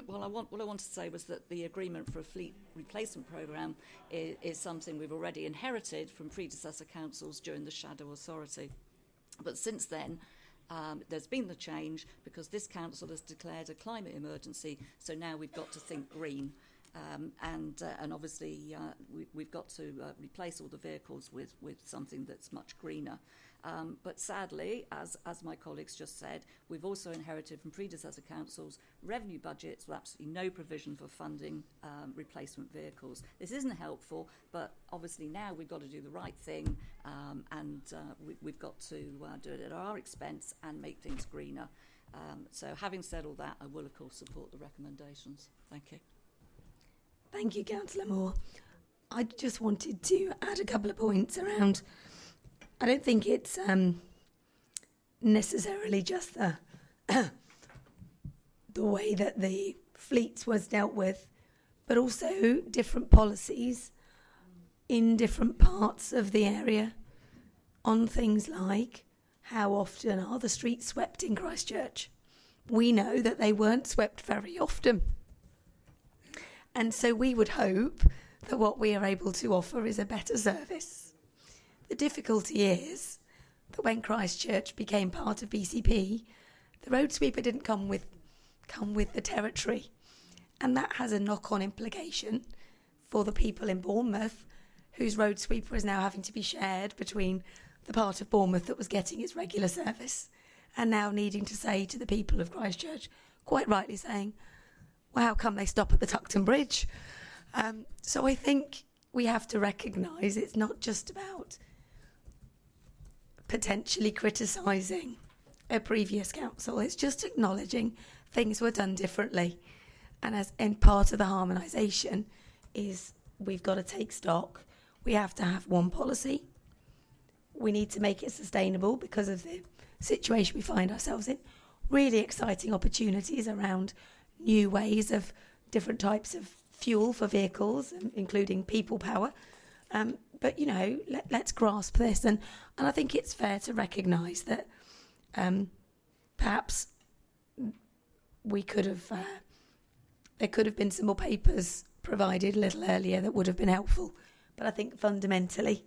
What I wanted to say was that the agreement for a fleet replacement programme is something we've already inherited from predecessor councils during the Shadow Authority. But since then, there's been the change because this council has declared a climate emergency, so now we've got to think green. And obviously we've got to replace all the vehicles with something that's much greener. But sadly, as my colleagues just said, we've also inherited from predecessor councils revenue budgets with absolutely no provision for funding replacement vehicles. This isn't helpful, but obviously now we've got to do the right thing, and we've got to do it at our expense and make things greener. So having said all that, I will of course support the recommendations. Thank you. Thank you, Councillor Moore. I just wanted to add a couple of points around. I don't think it's necessarily just the way that the fleets was dealt with, but also different policies in different parts of the area on things like how often are the streets swept in Christchurch. We know that they weren't swept very often. And so we would hope that what we are able to offer is a better service. The difficulty is that when Christchurch became part of BCP, the road sweeper didn't come with the territory, and that has a knock-on implication for the people in Bournemouth, whose road sweeper is now having to be shared between the part of Bournemouth that was getting its regular service and now needing to say to the people of Christchurch, quite rightly saying, well, how come they stop at the Tuckton Bridge? So I think we have to recognise it's not just about potentially criticising a previous council, it's just acknowledging things were done differently. And part of the harmonisation is we've got to take stock. We have to have one policy. We need to make it sustainable because of the situation we find ourselves in. Really exciting opportunities around new ways of different types of fuel for vehicles, including people power. But, you know, let's grasp this. And I think it's fair to recognise that perhaps we could have... there could have been some more papers provided a little earlier that would have been helpful. But I think fundamentally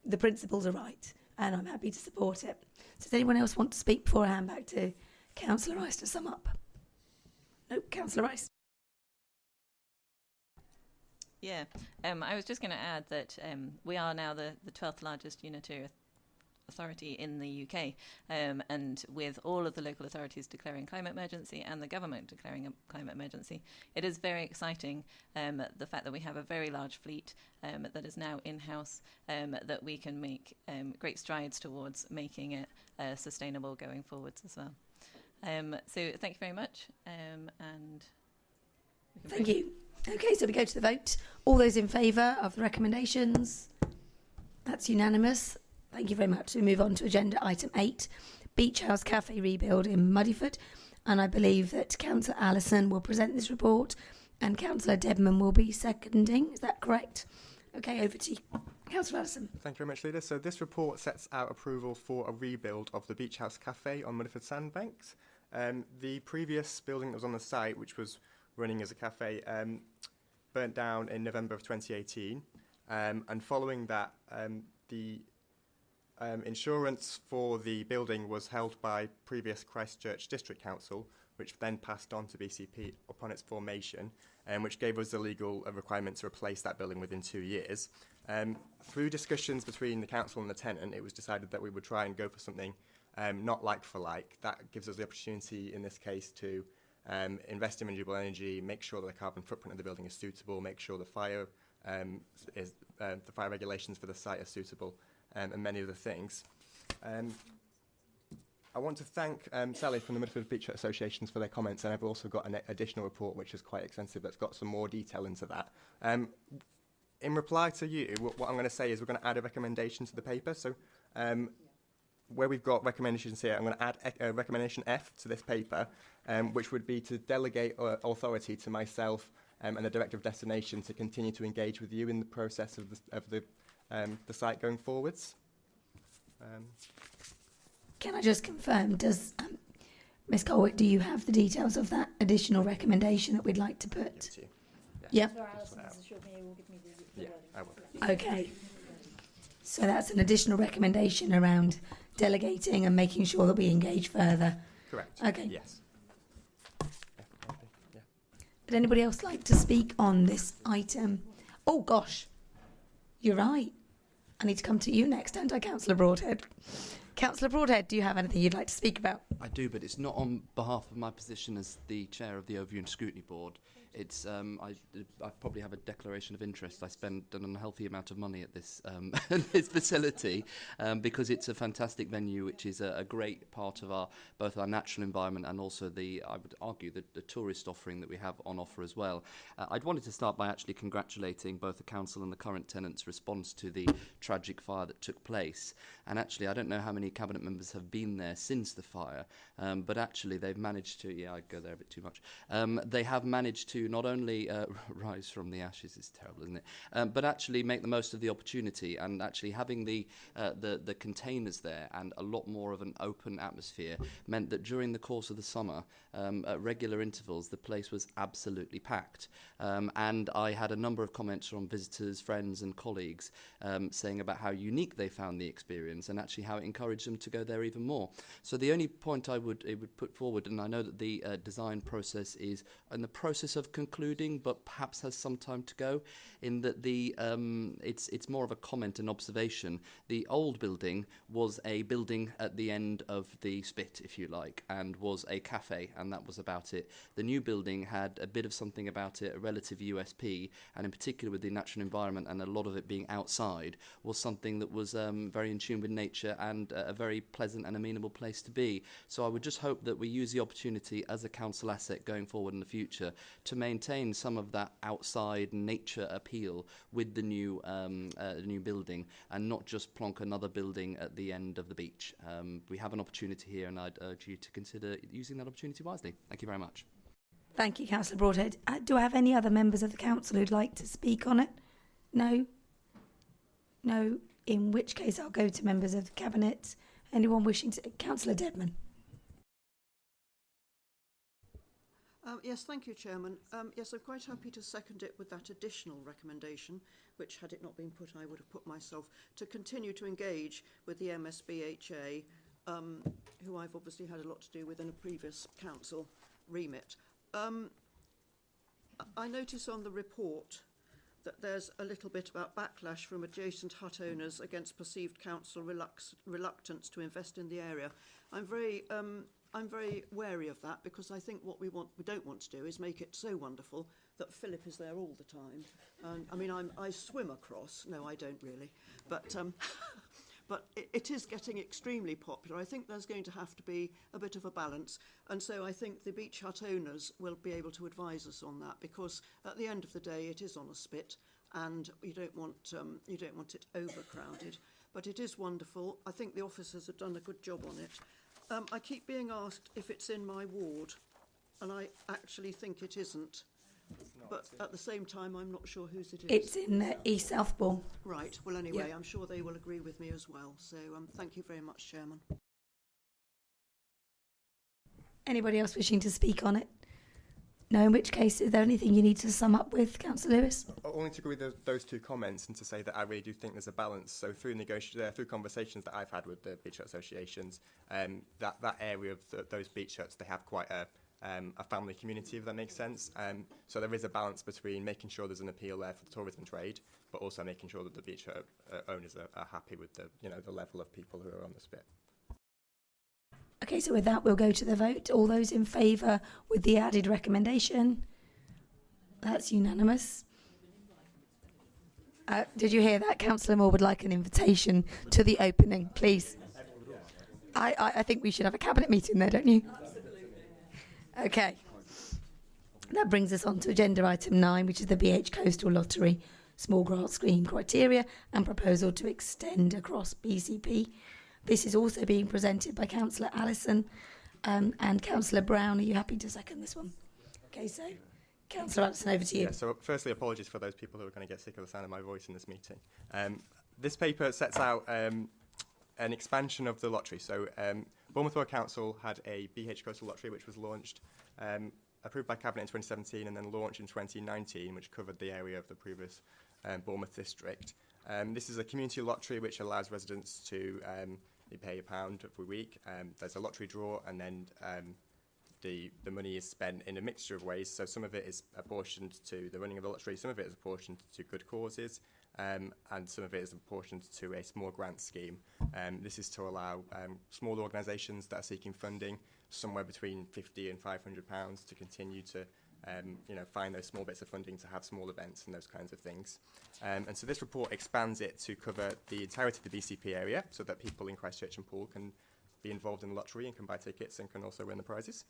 the principles are right, and I'm happy to support it. So does anyone else want to speak before I hand back to Councillor Rice to sum up? No, Councillor Rice. Yeah, I was just going to add that we are now the 12th largest unitary authority in the UK, and with all of the local authorities declaring climate emergency and the government declaring a climate emergency, it is very exciting the fact that we have a very large fleet that is now in-house, that we can make great strides towards making it sustainable going forwards as well. So thank you very much, and thank you. Okay, so we go to the vote. All those in favour of the recommendations? That's unanimous. Thank you very much. We move on to agenda item 8, Beach House Cafe rebuild in Muddyford. And I believe that Councillor Allison will present this report and Councillor Debman will be seconding. Is that correct? Okay, over to you, Councillor Allison. Thank you very much, Leader. So this report sets out approval for a rebuild of the Beach House Cafe on Muddyford Sandbanks. The previous building that was on the site, which was running as a cafe, burnt down in November of 2018. And following that, the insurance for the building was held by previous Christchurch District Council, which then passed on to BCP upon its formation, which gave us the legal requirement to replace that building within 2 years. Through discussions between the council and the tenant, it was decided that we would try and go for something not like for like. That gives us the opportunity in this case to invest in renewable energy, make sure that the carbon footprint of the building is suitable, make sure the fire the fire regulations for the site are suitable, and many other things. I want to thank Sally from the Muddyford Beach Associations for their comments, and I've also got an additional report which is quite extensive that's got some more detail into that. In reply to you, what I'm going to say is we're going to add a recommendation to the paper. So where we've got recommendations here, I'm going to add recommendation F to this paper, which would be to delegate authority to myself and the Director of Destination to continue to engage with you in the process of the site going forwards. Can I just confirm, does Ms Colwick, do you have the details of that additional recommendation that we'd like to put? Yeah. Okay. So that's an additional recommendation around delegating and making sure that we engage further. Correct. Okay. Yes. Would anybody else like to speak on this item? Oh gosh, you're right. I need to come to you next, don't I, Councillor Broadhead? Councillor Broadhead, do you have anything you'd like to speak about? I do, but it's not on behalf of my position as the chair of the Overview and Scrutiny Board. It's I probably have a declaration of interest. I spend an unhealthy amount of money at this this facility because it's a fantastic venue, which is a great part of both our natural environment and also I would argue the tourist offering that we have on offer as well. I'd wanted to start by actually congratulating both the council and the current tenants' response to the tragic fire that took place. And actually, I don't know how many cabinet members have been there since the fire, but actually they've managed to. Yeah, I go there a bit too much. They have managed to to not only rise from the ashes, is terrible, isn't it? But actually make the most of the opportunity, and actually having the containers there and a lot more of an open atmosphere meant that during the course of the summer, at regular intervals, the place was absolutely packed. And I had a number of comments from visitors, friends and colleagues saying about how unique they found the experience and actually how it encouraged them to go there even more. So the only point I would put forward, and I know that the design process is in the process of concluding, but perhaps has some time to go, in that it's more of a comment and observation. The old building was a building at the end of the spit, if you like, and was a cafe, and that was about it. The new building had a bit of something about it, a relative USP, and in particular with the natural environment and a lot of it being outside, was something that was very in tune with nature and a very pleasant and amenable place to be. So I would just hope that we use the opportunity as a council asset going forward in the future to maintain some of that outside nature appeal with the new building, and not just plonk another building at the end of the beach. We have an opportunity here, and I'd urge you to consider using that opportunity wisely. Thank you very much. Thank you, Councillor Broadhead. Do I have any other members of the council who'd like to speak on it? No? No? In which case I'll go to members of the Cabinet. Anyone wishing to... Councillor Dedman. Yes, thank you, Chairman. Yes, I'm quite happy to second it with that additional recommendation, which, had it not been put, I would have put myself, to continue to engage with the MSBHA, who I've obviously had a lot to do with in a previous council remit. I notice on the report that there's a little bit about backlash from adjacent hut owners against perceived council reluctance to invest in the area. I'm very wary of that, because I think what we don't want to do is make it so wonderful that Philip is there all the time. I mean, I swim across. No, I don't really, but it is getting extremely popular. I think there's going to have to be a bit of a balance, and so I think the beach hut owners will be able to advise us on that, because at the end of the day, it is on a spit, and you don't want it overcrowded. But it is wonderful. I think the officers have done a good job on it. I keep being asked if it's in my ward, and I actually think it isn't. But at the same time, I'm not sure whose it is. It's in East Southbourne. Right. Well, anyway, Yeah. I'm sure they will agree with me as well. So thank you very much, Chairman. Anybody else wishing to speak on it? No, in which case, is there anything you need to sum up with, Councillor Lewis? Only to agree with those two comments, and to say that I really do think there's a balance. So through conversations that I've had with the beach hut associations, that area of those beach huts, they have quite a family community, if that makes sense. So there is a balance between making sure there's an appeal there for the tourism trade, but also making sure that the beach hut owners are happy with the level of people who are on the spit. Okay, so with that, we'll go to the vote. All those in favour with the added recommendation? That's unanimous. Did you hear that? Councillor Moore would like an invitation to the opening, please. I think we should have a cabinet meeting there, don't you? Okay. That brings us on to agenda item 9, which is the BH Coastal Lottery small grant scheme criteria and proposal to extend across BCP. This is also being presented by Councillor Allison and Councillor Brown. Are you happy to second this one? Okay, so Councillor Allison, over to you. Yeah, so firstly, apologies for those people who are going to get sick of the sound of my voice in this meeting. This paper sets out an expansion of the lottery. So Bournemouth Borough Council had a BH Coastal Lottery, which was launched, approved by Cabinet in 2017 and then launched in 2019, which covered the area of the previous Bournemouth district. This is a community lottery which allows residents to they pay £1 every week. There's a lottery draw, and then the money is spent in a mixture of ways. So some of it is apportioned to the running of the lottery, some of it is apportioned to good causes, and some of it is apportioned to a small grant scheme. This is to allow small organisations that are seeking funding somewhere between £50 and £500 to continue to find those small bits of funding to have small events and those kinds of things. And so this report expands it to cover the entirety of the BCP area, so that people in Christchurch and Poole can be involved in the lottery and can buy tickets and can also win the prizes.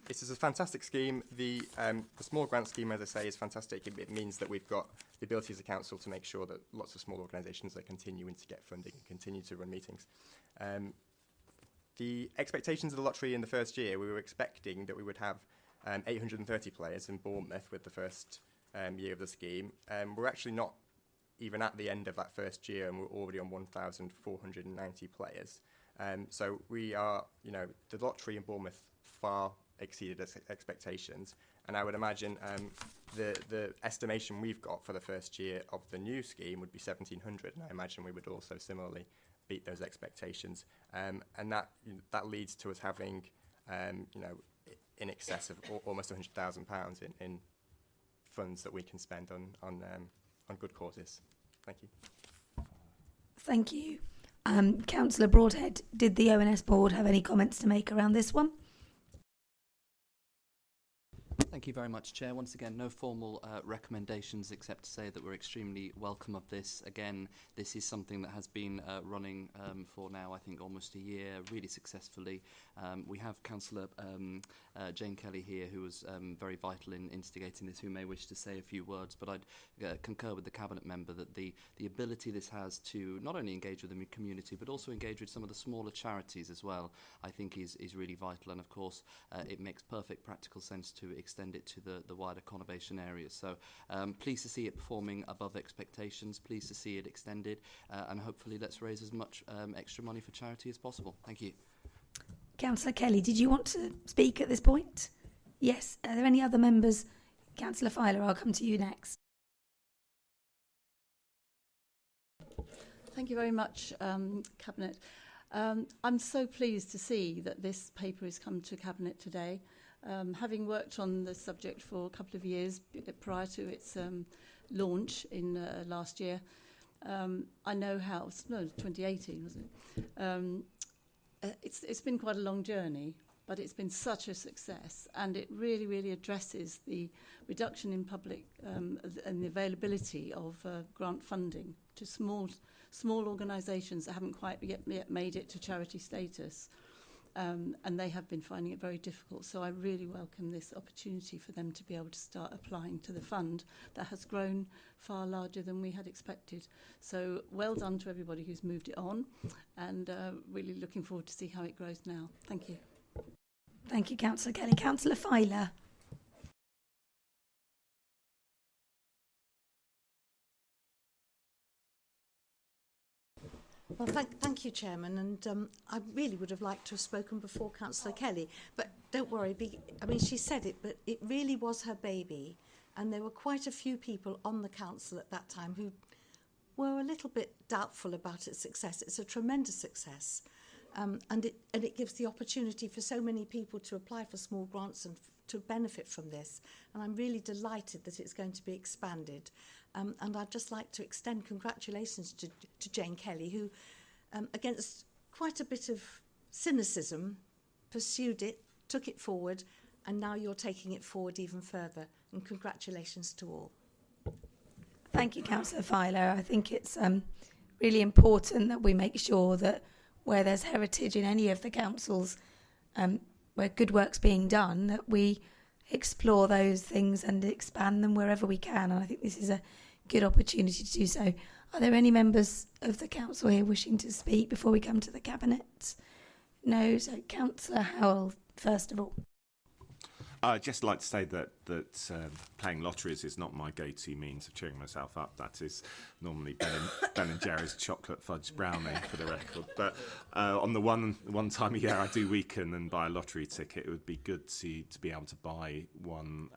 This is a fantastic scheme. The small grant scheme, as I say, is fantastic. It means that we've got the ability as a council to make sure that lots of small organisations are continuing to get funding and continue to run meetings. The expectations of the lottery in the first year, we were expecting that we would have 830 players in Bournemouth with the first year of the scheme. We're actually not even at the end of that first year, and we're already on 1,490 players. So we are, the lottery in Bournemouth far exceeded expectations, and I would imagine the estimation we've got for the first year of the new scheme would be 1,700, and I imagine we would also similarly beat those expectations. And that leads to us having, in excess of almost £100,000 in funds that we can spend on good causes. Thank you. Thank you. Councillor Broadhead, did the ONS board have any comments to make around this one? Thank you very much, Chair. Once again, no formal recommendations except to say that we're extremely welcome of this. Again, this is something that has been running for now, I think, almost a year, really successfully. We have Councillor Jane Kelly here, who was very vital in instigating this, who may wish to say a few words, but I'd concur with the Cabinet member that the ability this has to not only engage with the community, but also engage with some of the smaller charities as well, I think is really vital. And of course, it makes perfect practical sense to extend it to the wider conurbation area. So pleased to see it performing above expectations, pleased to see it extended, and hopefully let's raise as much extra money for charity as possible. Thank you. Councillor Kelly, did you want to speak at this point? Yes. Are there any other members? Councillor Filer, I'll come to you next. Thank you very much, Cabinet. I'm so pleased to see that this paper has come to Cabinet today. Having worked on the subject for a couple of years prior to its launch in last year, I know how, 2018 was it? It's been quite a long journey, but it's been such a success, and it really, really addresses the reduction in public and the availability of grant funding to small organisations that haven't quite yet made it to charity status. And they have been finding it very difficult. So I really welcome this opportunity for them to be able to start applying to the fund that has grown far larger than we had expected. So well done to everybody who's moved it on, and really looking forward to see how it grows now. Thank you. Thank you, Councillor Kelly. Councillor Filer. Well, thank you, Chairman, and I really would have liked to have spoken before Councillor Kelly, but don't worry, she said it, but it really was her baby, and there were quite a few people on the council at that time who were a little bit doubtful about its success. It's a tremendous success, and it gives the opportunity for so many people to apply for small grants and to benefit from this, and I'm really delighted that it's going to be expanded. And I'd just like to extend congratulations to Jane Kelly, who, against quite a bit of cynicism, pursued it, took it forward, and now you're taking it forward even further. And congratulations to all. Thank you, Councillor Filer. I think it's really important that we make sure that where there's heritage in any of the councils, where good work's being done, that we explore those things and expand them wherever we can. And I think this is a good opportunity to do so. Are there any members of the council here wishing to speak before we come to the Cabinet? No. So Councillor Howell, first of all. I'd just like to say that playing lotteries is not my go-to means of cheering myself up. That is normally Ben and Jerry's chocolate fudge brownie, for the record. But on the one time a year I do weaken and buy a lottery ticket, it would be good to be able to buy one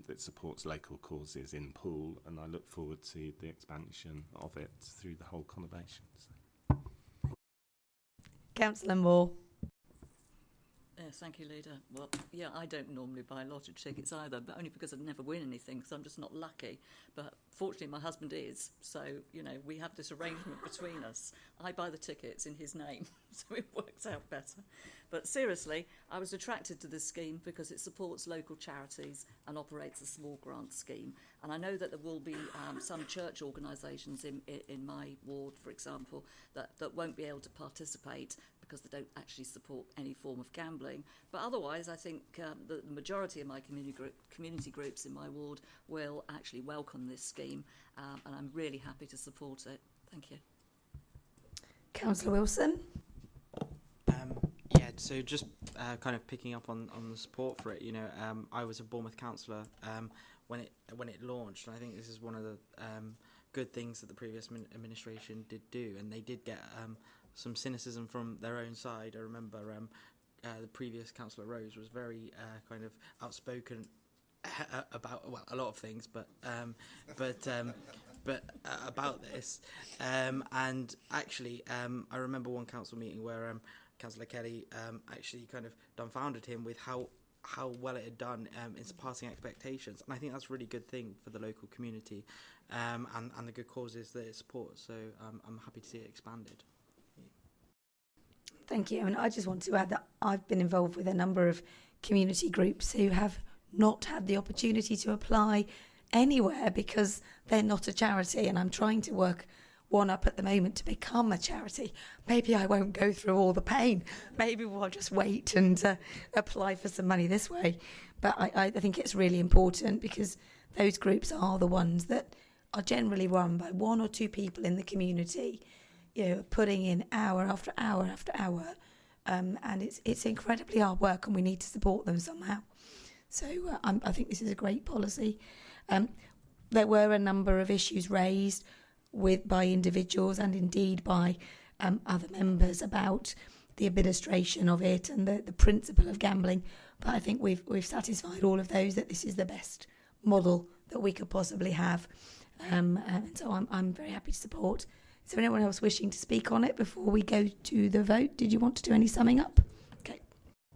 that supports local causes in Poole, and I look forward to the expansion of it through the whole conurbation. So. Councillor Moore. Yes, thank you, Leader. Well, yeah, I don't normally buy lottery tickets either, but only because I never win anything, because I'm just not lucky. But fortunately, my husband is, so, we have this arrangement between us. I buy the tickets in his name, so it works out better. But seriously, I was attracted to this scheme because it supports local charities and operates a small grant scheme. And I know that there will be some church organisations in my ward, for example, that won't be able to participate because they don't actually support any form of gambling. But otherwise, I think the majority of my community groups in my ward will actually welcome this scheme, and I'm really happy to support it. Thank you. Councillor Wilson. So just kind of picking up on the support for it. You know, I was a Bournemouth councillor when it launched, and I think this is one of the good things that the previous administration did do, and they did get some cynicism from their own side. I remember the previous councillor Rose was very kind of outspoken about a lot of things, but about this, and actually I remember one council meeting where Councillor Kelly actually kind of dumbfounded him with how well it had done in surpassing expectations, and I think that's a really good thing for the local community, and the good causes that it supports. So I'm happy to see it expanded. Thank you. And I just want to add that I've been involved with a number of community groups who have not had the opportunity to apply anywhere because they're not a charity, and I'm trying to work one up at the moment to become a charity. Maybe I won't go through all the pain. Maybe we'll just wait and apply for some money this way. But I think it's really important because those groups are the ones that are generally run by one or two people in the community, you know, putting in hour after hour after hour, and it's incredibly hard work, and we need to support them somehow. So I think this is a great policy. There were a number of issues raised by individuals and indeed by other members about the administration of it and the principle of gambling. But I think we've satisfied all of those that this is the best model that we could possibly have. And so I'm very happy to support. Is there anyone else wishing to speak on it before we go to the vote? Did you want to do any summing up? Okay.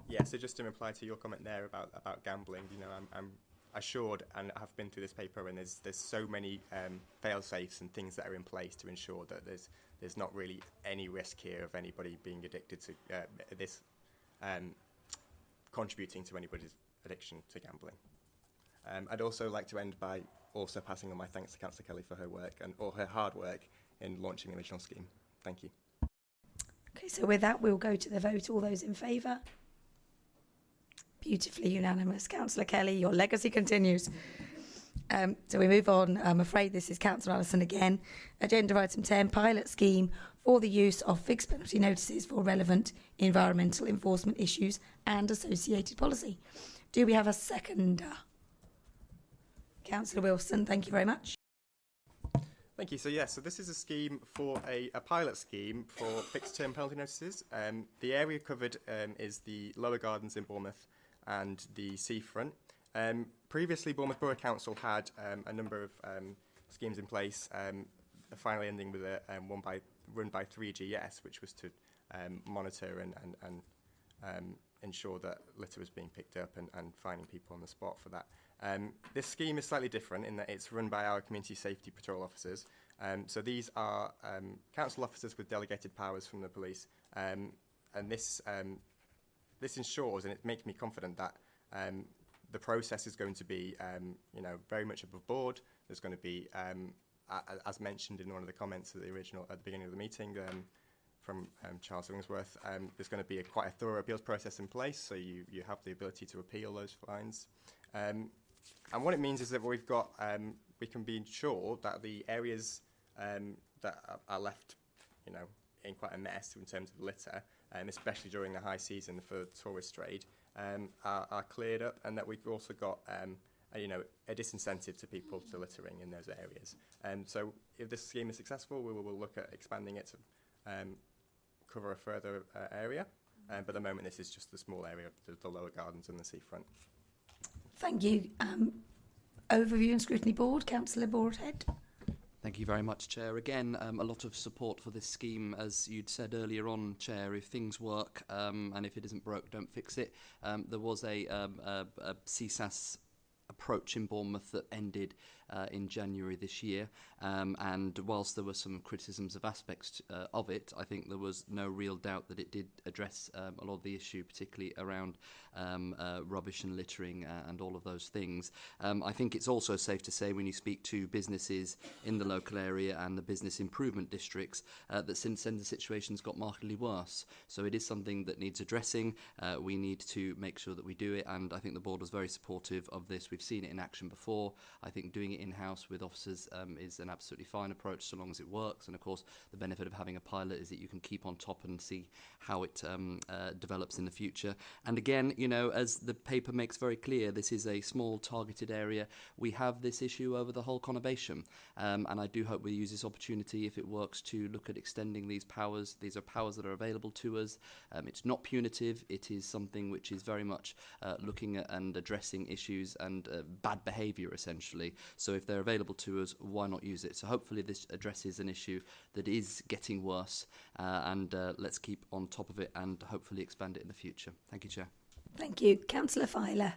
Yeah, so just to reply to your comment there about gambling, you know, I'm assured, and I've been through this paper, and there's so many fail-safes and things that are in place to ensure that there's not really any risk here of anybody being addicted to this, contributing to anybody's addiction to gambling. I'd also like to end by also passing on my thanks to Councillor Kelly for her work and all her hard work in launching the original scheme. Thank you. Okay, so with that, we'll go to the vote. All those in favour? Beautifully unanimous. Councillor Kelly, your legacy continues. So we move on. I'm afraid this is Councillor Allison again. Agenda item 10, pilot scheme for the use of fixed penalty notices for relevant environmental enforcement issues and associated policy. Do we have a seconder? Councillor Wilson, thank you very much. Thank you. So this is a scheme for a pilot scheme for fixed term penalty notices. The area covered is the lower gardens in Bournemouth and the seafront. Previously, Bournemouth Borough Council had a number of schemes in place, finally ending with one run by 3GS, which was to monitor and ensure that litter was being picked up and finding people on the spot for that. This scheme is slightly different in that it's run by our community safety patrol officers. So these are council officers with delegated powers from the police, and this ensures, and it makes me confident that the process is going to be, very much above board. There's going to be, as mentioned in one of the comments at the beginning of the meeting from Charles Illingsworth, there's going to be quite a thorough appeals process in place, so you have the ability to appeal those fines. And what it means is that we can be sure that the areas that are left, in quite a mess in terms of litter, especially during the high season for tourist trade, are cleared up, and that we've also got a disincentive to people to littering in those areas. So if this scheme is successful, we will look at expanding it to cover a further area. But at the moment, this is just the small area of the lower gardens and the seafront. Thank you. Overview and Scrutiny Board, Councillor Broadhead. Thank you very much, Chair. Again, a lot of support for this scheme. As you'd said earlier on, Chair, if things work and if it isn't broke, don't fix it. There was a CSAS approach in Bournemouth that ended in January this year, and whilst there were some criticisms of aspects of it, I think there was no real doubt that it did address a lot of the issue, particularly around rubbish and littering and all of those things. I think it's also safe to say when you speak to businesses in the local area and the business improvement districts that since then the situation's got markedly worse. So it is something that needs addressing. We need to make sure that we do it, and I think the board was very supportive of this. We've seen it in action before. I think doing it it in-house with officers is an absolutely fine approach so long as it works. And of course, the benefit of having a pilot is that you can keep on top and see how it develops in the future. And again, you know, as the paper makes very clear, this is a small targeted area. We have this issue over the whole conurbation, and I do hope we use this opportunity, if it works, to look at extending these powers. These are powers that are available to us. It's not punitive. It is something which is very much looking at and addressing issues and bad behaviour, essentially. So if they're available to us, why not use it? So hopefully this addresses an issue that is getting worse, and let's keep on top of it and hopefully expand it in the future. Thank you, Chair. Thank you. Councillor Filer.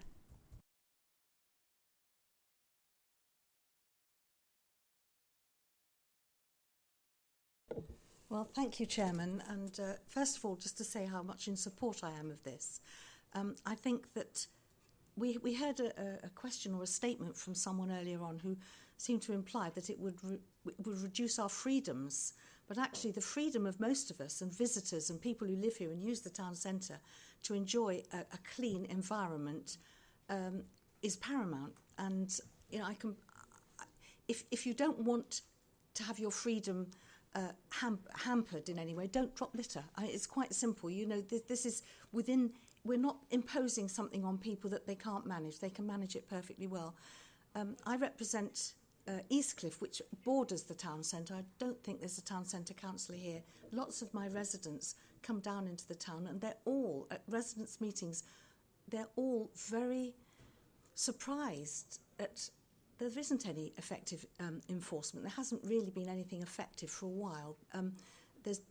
Well, thank you, Chairman. And first of all, just to say how much in support I am of this. I think that we heard a question or a statement from someone earlier on who seemed to imply that it would reduce our freedoms. But actually, the freedom of most of us and visitors and people who live here and use the town centre to enjoy a clean environment is paramount. And you know, if you don't want to have your freedom hampered in any way, don't drop litter. It's quite simple. You know, this is within. We're not imposing something on people that they can't manage. They can manage it perfectly well. I represent Eastcliff, which borders the town centre. I don't think there's a town centre councillor here. Lots of my residents come down into the town, and they're all at residents' meetings. They're all very surprised that there isn't any effective enforcement. There hasn't really been anything effective for a while.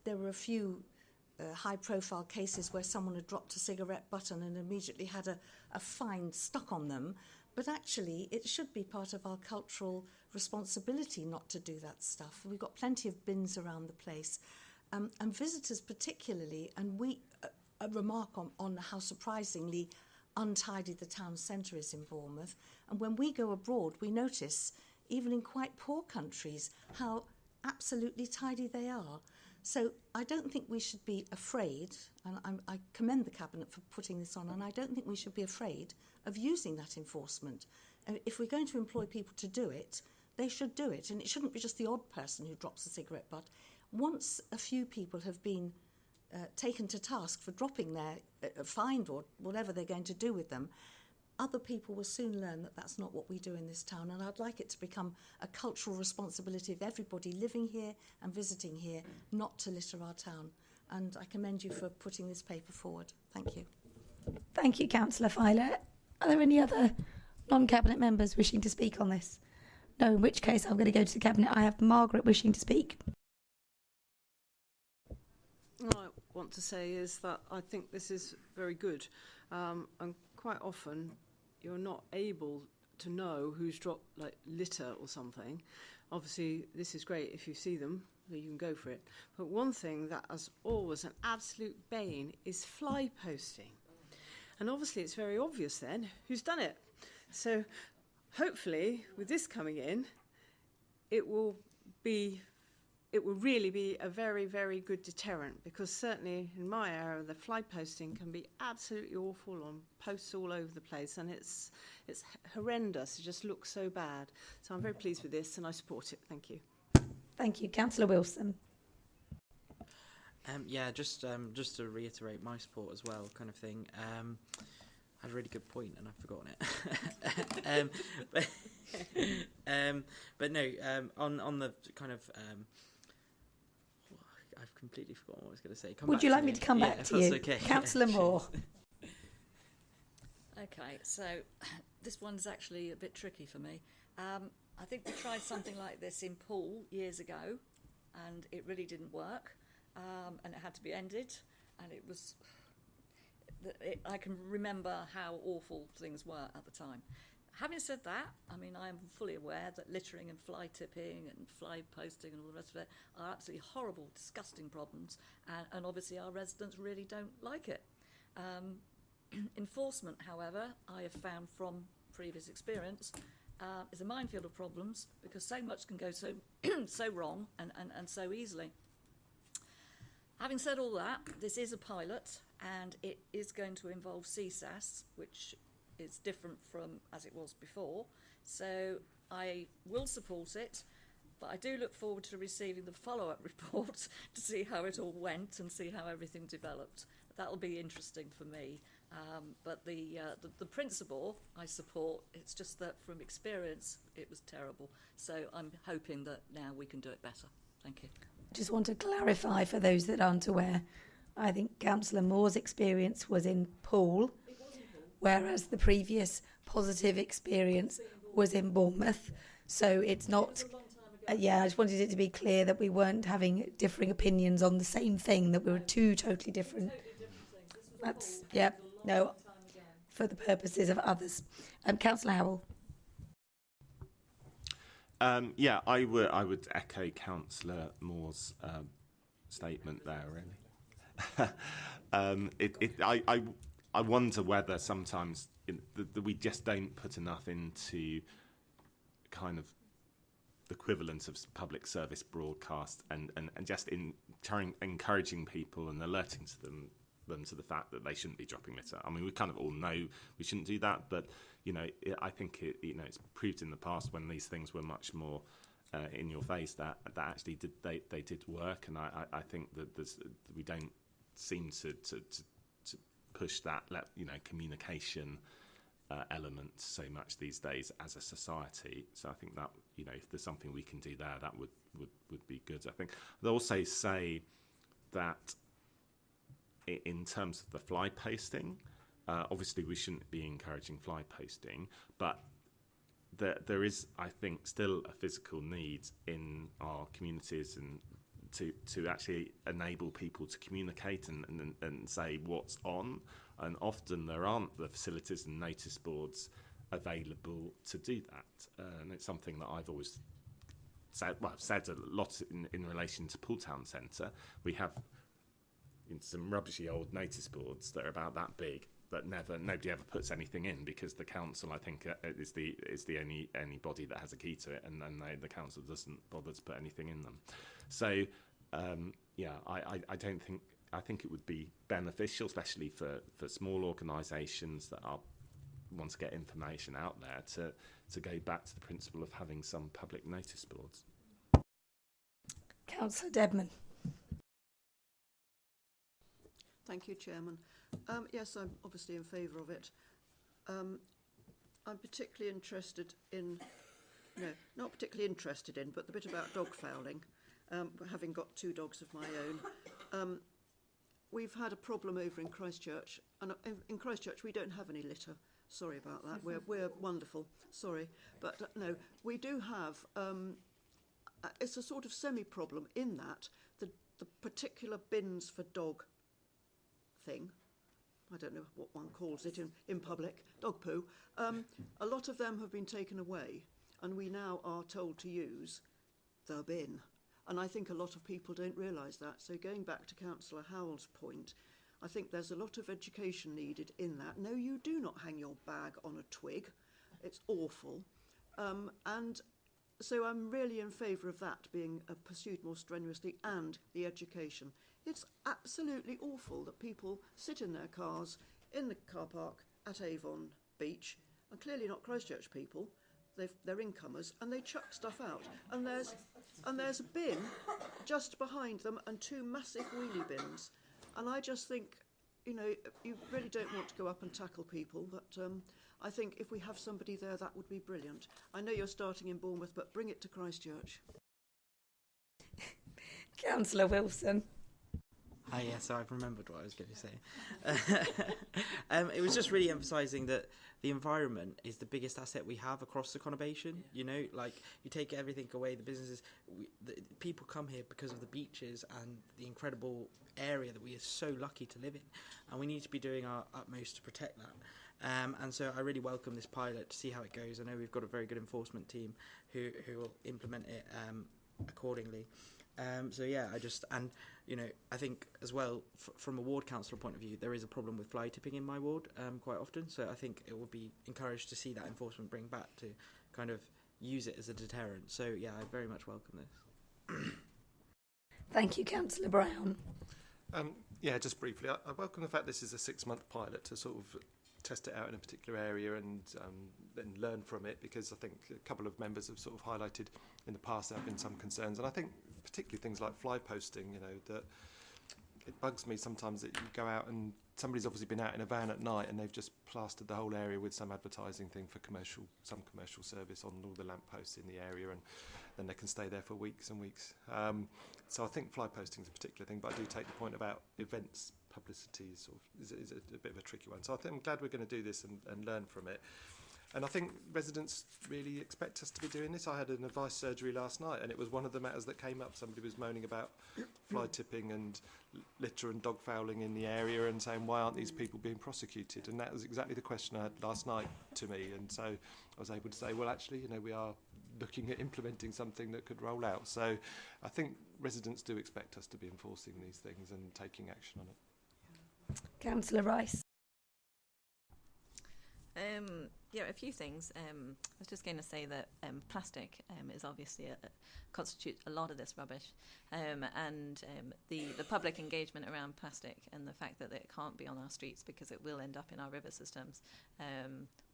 There were a few high-profile cases where someone had dropped a cigarette button and immediately had a fine stuck on them. But actually, it should be part of our cultural responsibility not to do that stuff. We've got plenty of bins around the place. And visitors particularly, and a remark on how surprisingly untidy the town centre is in Bournemouth. And when we go abroad, we notice, even in quite poor countries, how absolutely tidy they are. So I don't think we should be afraid, and I commend the Cabinet for putting this on, and I don't think we should be afraid of using that enforcement. If we're going to employ people to do it, they should do it, and it shouldn't be just the odd person who drops a cigarette butt. Once a few people have been taken to task for dropping their fined or whatever they're going to do with them, other people will soon learn that that's not what we do in this town, and I'd like it to become a cultural responsibility of everybody living here and visiting here not to litter our town. And I commend you for putting this paper forward. Thank you. Thank you, Councillor Filer. Are there any other non-Cabinet members wishing to speak on this? No, in which case I'm going to go to the Cabinet. I have Margaret wishing to speak. What I want to say is that I think this is very good. And quite often you're not able to know who's dropped like litter or something. Obviously, this is great if you see them, you can go for it. But one thing that is always an absolute bane is fly posting. And obviously it's very obvious then who's done it. So hopefully with this coming in, it will really be a very, very good deterrent, because certainly in my area the fly posting can be absolutely awful on posts all over the place, and it's horrendous. It just looks so bad. So I'm very pleased with this and I support it. Thank you. Thank you. Councillor Wilson. Just to reiterate my support as well, kind of thing. I had a really good point and I've forgotten it. But no, on the kind of I've completely forgotten what I was going to say. Would you like me to come back to you? Okay. Councillor Moore. Okay, so this one's actually a bit tricky for me. I think we tried something like this in Poole years ago, and it really didn't work, and it had to be ended, and it was... I can remember how awful things were at the time. Having said that, I mean, I am fully aware that littering and fly tipping and fly posting and all the rest of it are absolutely horrible, disgusting problems, and obviously our residents really don't like it. Enforcement, however, I have found from previous experience, is a minefield of problems, because so much can go so so wrong and so easily. Having said all that, this is a pilot, and it is going to involve CSAS, which is different from as it was before. So I will support it, but I do look forward to receiving the follow-up report to see how it all went and see how everything developed. That'll be interesting for me. But the principle I support. It's just that from experience it was terrible. So I'm hoping that now we can do it better. Thank you. Just want to clarify for those that aren't aware, I think Councillor Moore's experience was in Poole, whereas the previous positive experience was in Bournemouth. So it's not... yeah, I just wanted it to be clear that we weren't having differing opinions on the same thing, that we were two totally different... That's... yeah, no, for the purposes of others. Councillor Howell. Yeah, I would echo Councillor Moore's statement there, really. I wonder whether sometimes we just don't put enough into kind of the equivalent of public service broadcast and just in encouraging people and alerting them to the fact that they shouldn't be dropping litter. I mean, we kind of all know we shouldn't do that, but I think it's proved in the past when these things were much more in your face that actually they did work, and I think that we don't seem to push that communication element so much these days as a society. So I think that if there's something we can do there, that would be good. I think I'd also say that in terms of the fly posting, obviously we shouldn't be encouraging fly posting, but there is, I think, still a physical need in our communities and to actually enable people to communicate and say what's on. And often there aren't the facilities and notice boards available to do that. And it's something that I've always said, well, I've said a lot in relation to Poole Town Centre. We have some rubbishy old notice boards that are about that big, that nobody ever puts anything in, because the council, I think, is the only body that has a key to it, and the council doesn't bother to put anything in them. So I think it would be beneficial, especially for small organisations that want to get information out there, to go back to the principle of having some public notice boards. Councillor Dedman. Thank you, Chairman. Yes, I'm obviously in favour of it. I'm particularly interested in, no, not particularly interested in, but the bit about dog fouling, having got 2 dogs of my own. We've had a problem over in Christchurch, and in Christchurch we don't have any litter. Sorry about that. We're wonderful. Sorry, but no, we do have. It's a sort of semi-problem in that the particular bins for dog thing, I don't know what one calls it in public, dog poo, a lot of them have been taken away, and we now are told to use the bin. And I think a lot of people don't realise that. So going back to Councillor Howell's point, I think there's a lot of education needed in that. No, you do not hang your bag on a twig. It's awful. And so I'm really in favour of that being pursued more strenuously, and the education. It's absolutely awful that people sit in their cars in the car park at Avon Beach, and clearly not Christchurch people. They're incomers, and they chuck stuff out. And there's a bin just behind them and 2 massive wheelie bins. And I just think, you really don't want to go up and tackle people, but I think if we have somebody there, that would be brilliant. I know you're starting in Bournemouth, but bring it to Christchurch. Councillor Wilson. Yeah, so I've remembered what I was going to say. It was just really emphasising that the environment is the biggest asset we have across the conurbation. Like, you take everything away, the businesses, people come here because of the beaches and the incredible area that we are so lucky to live in, and we need to be doing our utmost to protect that. And so I really welcome this pilot to see how it goes. I know we've got a very good enforcement team who will implement it accordingly. I think as well, from a ward councillor point of view, there is a problem with fly tipping in my ward quite often. So I think it will be encouraged to see that enforcement bring back to kind of use it as a deterrent. So yeah, I very much welcome this. Thank you, Councillor Brown. Yeah, just briefly, I welcome the fact this is a 6-month pilot to sort of test it out in a particular area and then learn from it, because I think a couple of members have sort of highlighted in the past there have been some concerns, and I think particularly things like fly posting, you know, that it bugs me sometimes that you go out and somebody's obviously been out in a van at night and they've just plastered the whole area with some advertising thing for some commercial service on all the lampposts in the area, and then they can stay there for weeks and weeks. So I think fly posting is a particular thing, but I do take the point about events publicity is a bit of a tricky one. So I think I'm glad we're going to do this and learn from it. And I think residents really expect us to be doing this. I had an advice surgery last night, and it was one of the matters that came up. Somebody was moaning about fly tipping and litter and dog fouling in the area and saying, why aren't these people being prosecuted? And that was exactly the question I had last night to me. And so I was able to say, well, actually, you know, we are looking at implementing something that could roll out. So I think residents do expect us to be enforcing these things and taking action on it. Councillor Rice. Yeah, a few things. I was just going to say that plastic is obviously constitutes a lot of this rubbish, and the public engagement around plastic and the fact that it can't be on our streets because it will end up in our river systems,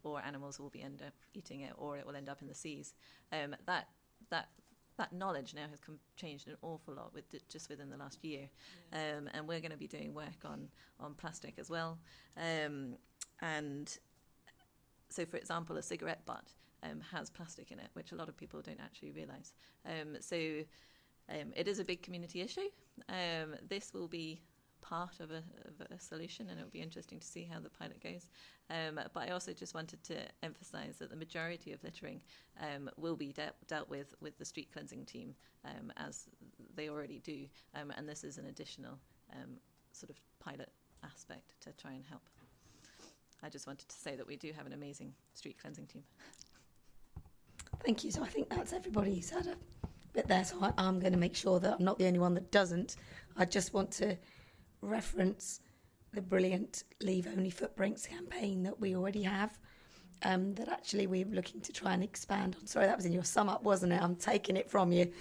or animals will end up eating it, or it will end up in the seas. That knowledge now has changed an awful lot just within the last year, and we're going to be doing work on plastic as well, and. So, for example, a cigarette butt has plastic in it, which a lot of people don't actually realise. It is a big community issue. This will be part of a solution, and it will be interesting to see how the pilot goes. But I also just wanted to emphasise that the majority of littering will be dealt with the street cleansing team, as they already do. And this is an additional sort of pilot aspect to try and help. I just wanted to say that we do have an amazing street cleansing team. Thank you. So I think that's everybody who's had a bit there. So I'm going to make sure that I'm not the only one that doesn't. I just want to reference the brilliant Leave Only Footprints campaign that we already have, that actually we're looking to try and expand on. Sorry, that was in your sum up, wasn't it? I'm taking it from you,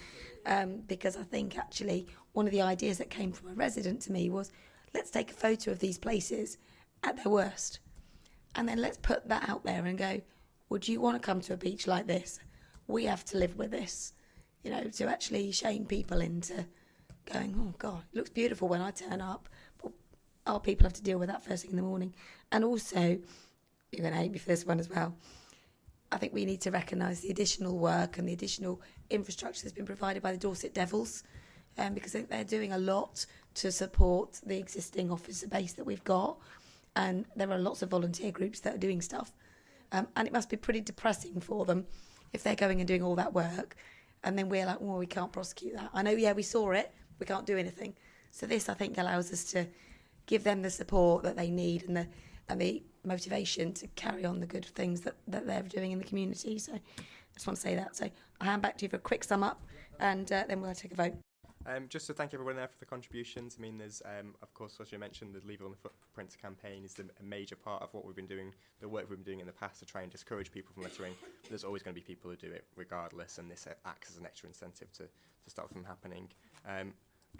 because I think actually one of the ideas that came from a resident to me was, let's take a photo of these places at their worst. And then let's put that out there and go, would you want to come to a beach like this? We have to live with this, you know, to actually shame people into going, oh, God, it looks beautiful when I turn up, but our people have to deal with that first thing in the morning. And also, you're going to hate me for this one as well, I think we need to recognise the additional work and the additional infrastructure that's been provided by the Dorset Devils, because I think they're doing a lot to support the existing officer base that we've got. And there are lots of volunteer groups that are doing stuff. And it must be pretty depressing for them if they're going and doing all that work. And then we're like, well, we can't prosecute that. I know, yeah, we saw it. We can't do anything. So this, I think, allows us to give them the support that they need and the motivation to carry on the good things that they're doing in the community. So I just want to say that. So I'll hand back to you for a quick sum up, and then we'll take a vote. Just to thank everyone there for the contributions. I mean, there's, of course, as you mentioned, the Leave Only Footprints campaign is a major part of what we've been doing, the work we've been doing in the past to try and discourage people from littering. But there's always going to be people who do it regardless, and this acts as an extra incentive to stop them happening. I'd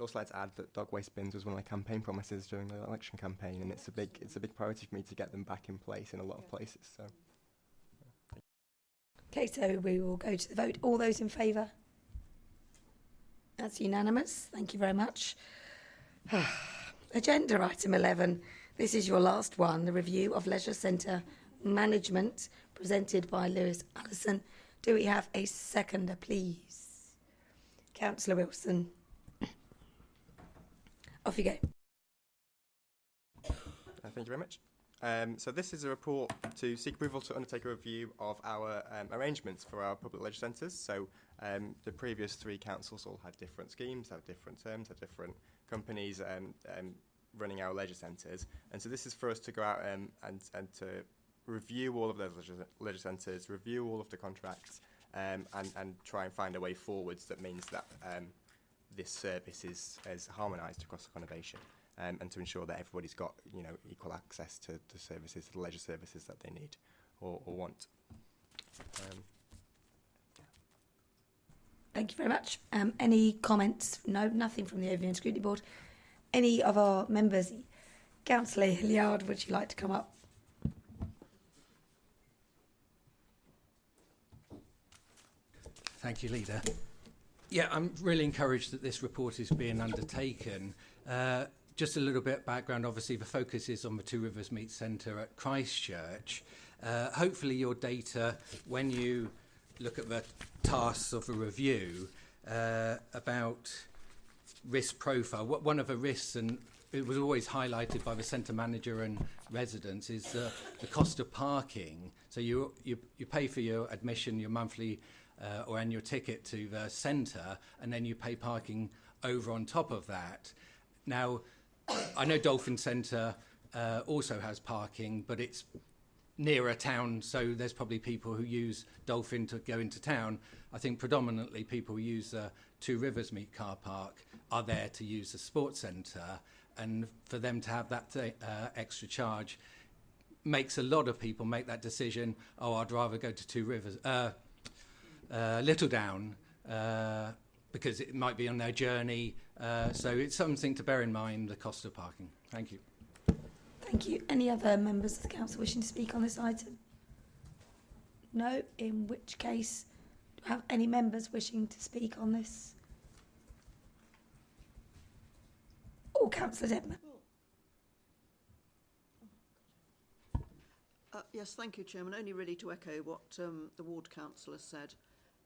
also like to add that dog waste bins was one of my campaign promises during the election campaign, and it's a big priority for me to get them back in place in a lot of places. So. Okay, so we will go to the vote. All those in favour? That's unanimous. Thank you very much. Agenda item 11. This is your last one, the review of leisure centre management, presented by Lewis Allison. Do we have a seconder, please? Councillor Wilson. Off you go. Thank you very much. So this is a report to seek approval to undertake a review of our arrangements for our public leisure centres. So the previous 3 councils all had different schemes, had different terms, had different companies running our leisure centres. And so this is for us to go out and to review all of those leisure centres, review all of the contracts, and try and find a way forwards that means that this service is harmonised across the conurbation. And to ensure that everybody's got, you know, equal access to the services, to the leisure services that they need or want. Thank you very much. Any comments? No, nothing from the Overview and Scrutiny Board. any of our members, Councillor Hilliard, would you like to come up? Thank you, Leader. Yeah, I'm really encouraged that this report is being undertaken. Just a little bit of background, obviously the focus is on the Two Rivers Meet Centre at Christchurch. Hopefully your data, when you look at the tasks of a review about risk profile, one of the risks, and it was always highlighted by the centre manager and residents, is the cost of parking. So you pay for your admission, your monthly or annual ticket to the centre, and then you pay parking over on top of that. Now, I know Dolphin Centre also has parking, but it's near a town, so there's probably people who use Dolphin to go into town. I think predominantly people who use the Two Rivers Meet car park are there to use the sports centre, and for them to have that extra charge makes a lot of people make that decision, oh, I'd rather go to Two Rivers, Littledown, because it might be on their journey. So it's something to bear in mind, the cost of parking. Thank you. Thank you. Any other members of the council wishing to speak on this item? No, in which case, do we have any members wishing to speak on this? Oh, Councillor Dedman. Yes, thank you, Chairman. Only really to echo what the ward councillor said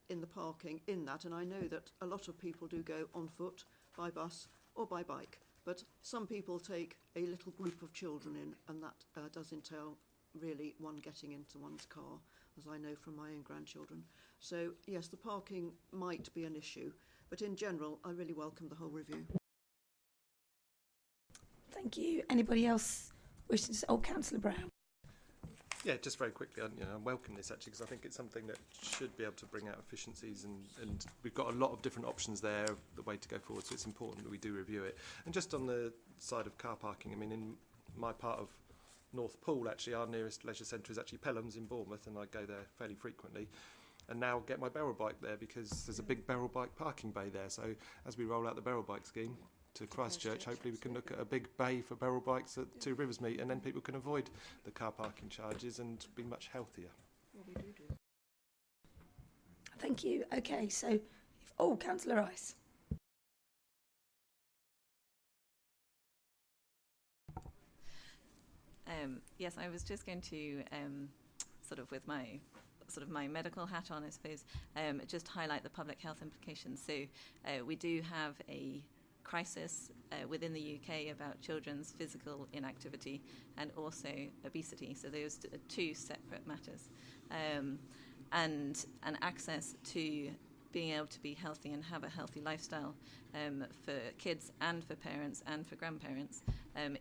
in the parking in that, and I know that a lot of people do go on foot, by bus or by bike, but some people take a little group of children in, and that does entail really one getting into one's car, as I know from my own grandchildren. So yes, the parking might be an issue, but in general I really welcome the whole review. Thank you. Anybody else wishing to say? Oh, Councillor Brown. Yeah, just very quickly, I welcome this actually, because I think it's something that should be able to bring out efficiencies, and we've got a lot of different options there, the way to go forward, so it's important that we do review it. And just on the side of car parking, I mean, in my part of North Pool, actually, our nearest leisure centre is actually Pelham's in Bournemouth, and I go there fairly frequently, and now get my barrel bike there because there's a big barrel bike parking bay there. So as we roll out the barrel bike scheme to Christchurch, hopefully we can look at a big bay for barrel bikes at Two Rivers Meet, and then people can avoid the car parking charges and be much healthier. Well, we do. Thank you. Okay, so, Councillor Rice. Yes, I was just going to with my medical hat on, I suppose, just highlight the public health implications. So we do have a crisis within the UK about children's physical inactivity and also obesity. So those are two separate matters. And access to being able to be healthy and have a healthy lifestyle for kids and for parents and for grandparents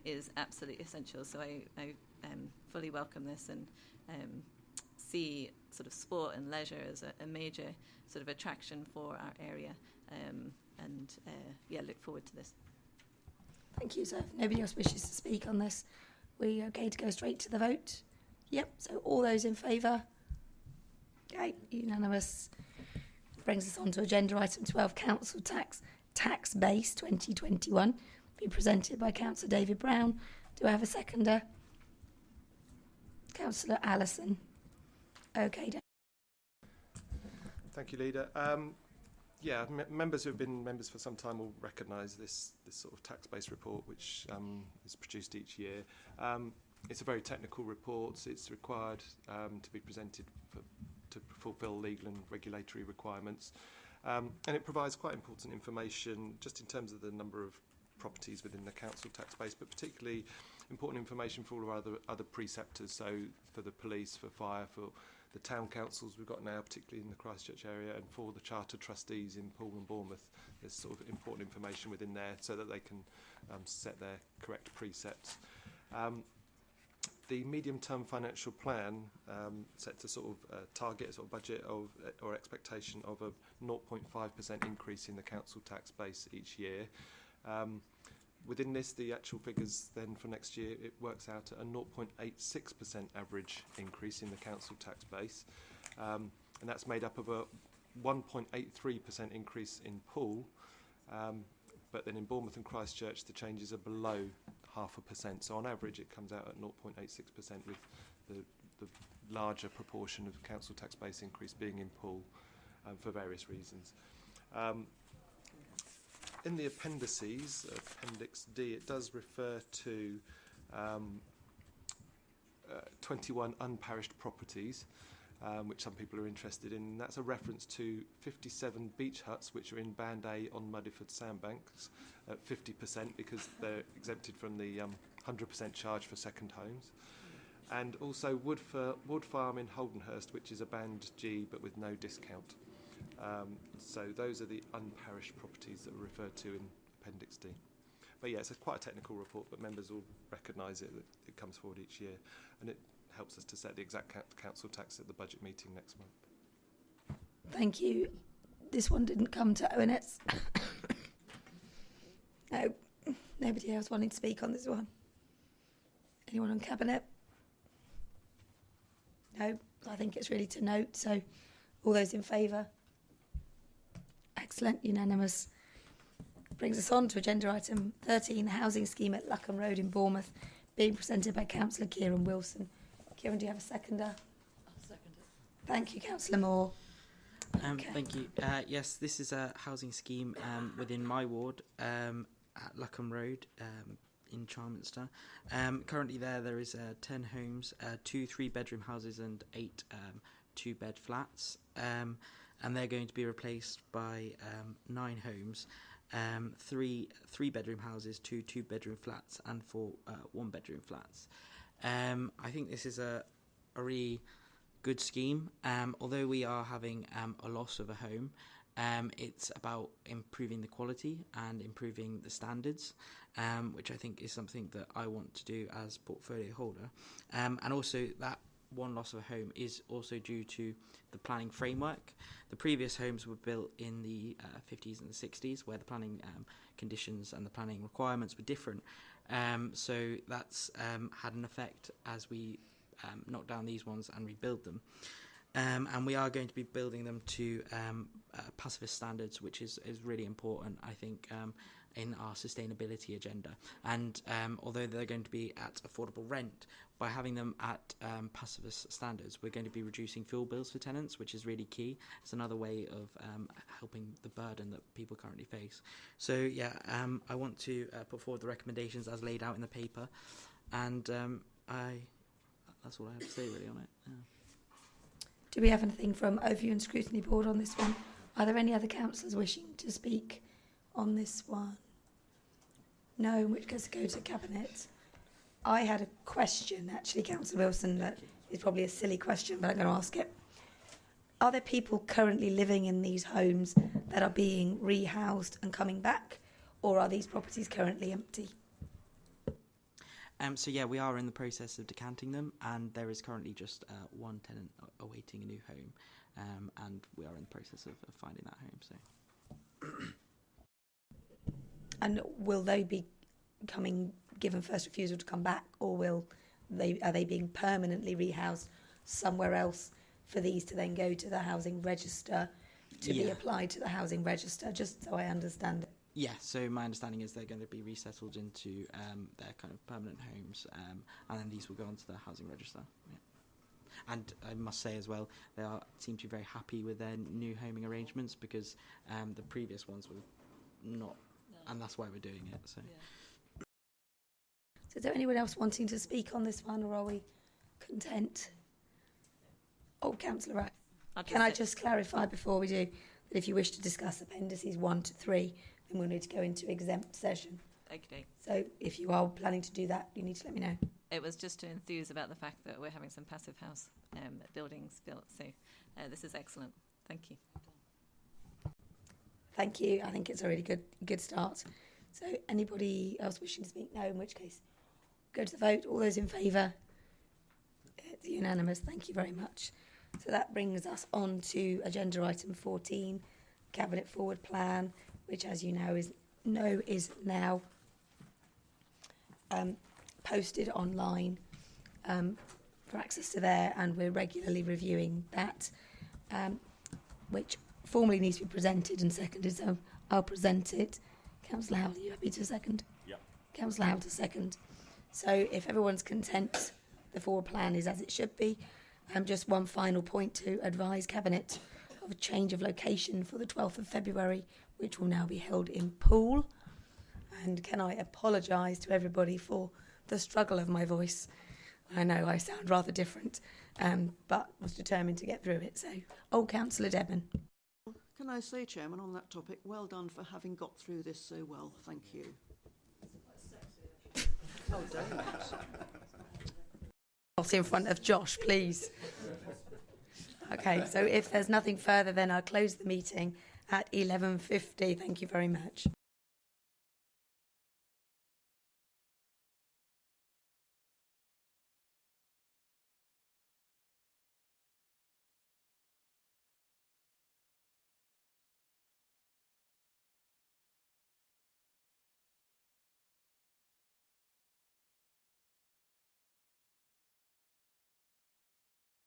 is absolutely essential. So I fully welcome this and see sort of sport and leisure as a major sort of attraction for our area. Look forward to this. Thank you. So if nobody else wishes to speak on this, we are okay to go straight to the vote? Yep. So all those in favour? Okay, unanimous. Brings us on to agenda item 12, Council Tax Base 2021, be presented by Councillor David Brown. Do I have a seconder? Councillor Allison. Okay. Thank you, Leader. Members who have been members for some time will recognise this sort of tax-based report, which is produced each year. It's a very technical report. It's required to be presented to fulfil legal and regulatory requirements, and it provides quite important information just in terms of the number of properties within the council tax base, but particularly important information for all our other preceptors, so for the police, for fire, for the town councils we've got now, particularly in the Christchurch area, and for the chartered trustees in Poole and Bournemouth. There's sort of important information within there so that they can set their correct precepts. The medium-term financial plan sets a sort of target, sort of budget of or expectation of a 0.5% increase in the council tax base each year. Within this, the actual figures then for next year, it works out at a 0.86% average increase in the council tax base, and that's made up of a 1.83% increase in Poole, but then in Bournemouth and Christchurch the changes are below 0.5%. So on average it comes out at 0.86%, with the larger proportion of council tax base increase being in pool for various reasons. In the appendices, Appendix D, it does refer to 21 unparished properties, which some people are interested in. That's a reference to 57 beach huts which are in Band A on Muddyford Sandbanks at 50% because they're exempted from the 100% charge for second homes. And also Wood Farm in Holdenhurst, which is a Band G but with no discount. So those are the unparished properties that are referred to in Appendix D. But yeah, it's quite a technical report, but members will recognise it, that it comes forward each year, and it helps us to set the exact council tax at the budget meeting next month. Thank you. This one didn't come to ONS. No, nobody else wanting to speak on this one. Anyone on Cabinet? No, I think it's really to note. So all those in favour? Excellent, unanimous. Brings us on to agenda item 13, the housing scheme at Luckham Road in Bournemouth, being presented by Councillor Kieran Wilson. Kieran, do you have a seconder? I'll second it. Thank you, Councillor Moore. Okay. Thank you. Yes, this is a housing scheme within my ward at Luckham Road in Charminster. Currently there is 10 homes, 2 3-bedroom houses and 8 2-bed flats, and they're going to be replaced by 9 homes, 3 3-bedroom houses, 2 2-bedroom flats and 4 1-bedroom flats. I think this is a really good scheme. Although we are having a loss of a home, it's about improving the quality and improving the standards, which I think is something that I want to do as portfolio holder. And also that one loss of a home is also due to the planning framework. The previous homes were built in the 50s and the 60s, where the planning conditions and the planning requirements were different. So that's had an effect as we knock down these ones and rebuild them. And we are going to be building them to pacifist standards, which is really important, I think, in our sustainability agenda. And although they're going to be at affordable rent, by having them at pacifist standards, we're going to be reducing fuel bills for tenants, which is really key. It's another way of helping the burden that people currently face. So yeah, I want to put forward the recommendations as laid out in the paper, and that's all I have to say really on it. Yeah. Do we have anything from Overview and Scrutiny Board on this one? Are there any other councillors wishing to speak on this one? No, in which case I go to Cabinet. I had a question, actually, Councillor Wilson, that is probably a silly question, but I'm going to ask it. Are there people currently living in these homes that are being rehoused and coming back, or are these properties currently empty? So yeah, we are in the process of decanting them, and there is currently just one tenant awaiting a new home, and we are in the process of finding that home. So, and will they be given first refusal to come back, or are they being permanently rehoused somewhere else for these to then go to the housing register to be applied to the housing register? Just so I understand it. Yeah, so my understanding is they're going to be resettled into their kind of permanent homes, and then these will go onto the housing register. Yeah. And I must say as well, they seem to be very happy with their new homing arrangements, because the previous ones were not, and that's why we're doing it. So. So is there anyone else wanting to speak on this one, or are we content? Oh, Councillor Wright. Can I just clarify before we do that if you wish to discuss appendices 1 to 3, then we'll need to go into exempt session. Okay. So if you are planning to do that, you need to let me know. It was just to enthuse about the fact that we're having some passive house buildings built. So this is excellent. Thank you. Thank you. I think it's a really good start. So anybody else wishing to speak? No, in which case, go to the vote. All those in favour? It's unanimous. Thank you very much. So that brings us on to agenda item 14, Cabinet Forward Plan, which, as you know, is now posted online for access to there, and we're regularly reviewing that, which formally needs to be presented and seconded. So I'll present it. Councillor Howell, are you happy to second? Yeah. Councillor Howell to second. So if everyone's content, the forward plan is as it should be. Just one final point to advise Cabinet of a change of location for the 12th of February, which will now be held in Poole. And can I apologise to everybody for the struggle of my voice? I know I sound rather different, but was determined to get through it. So, old Councillor Debon. Can I say, Chairman, on that topic, well done for having got through this so well. Thank you. Oh, don't. Not in front of Josh, please. Okay, so if there's nothing further, then I'll close the meeting at 11:50. Thank you very much.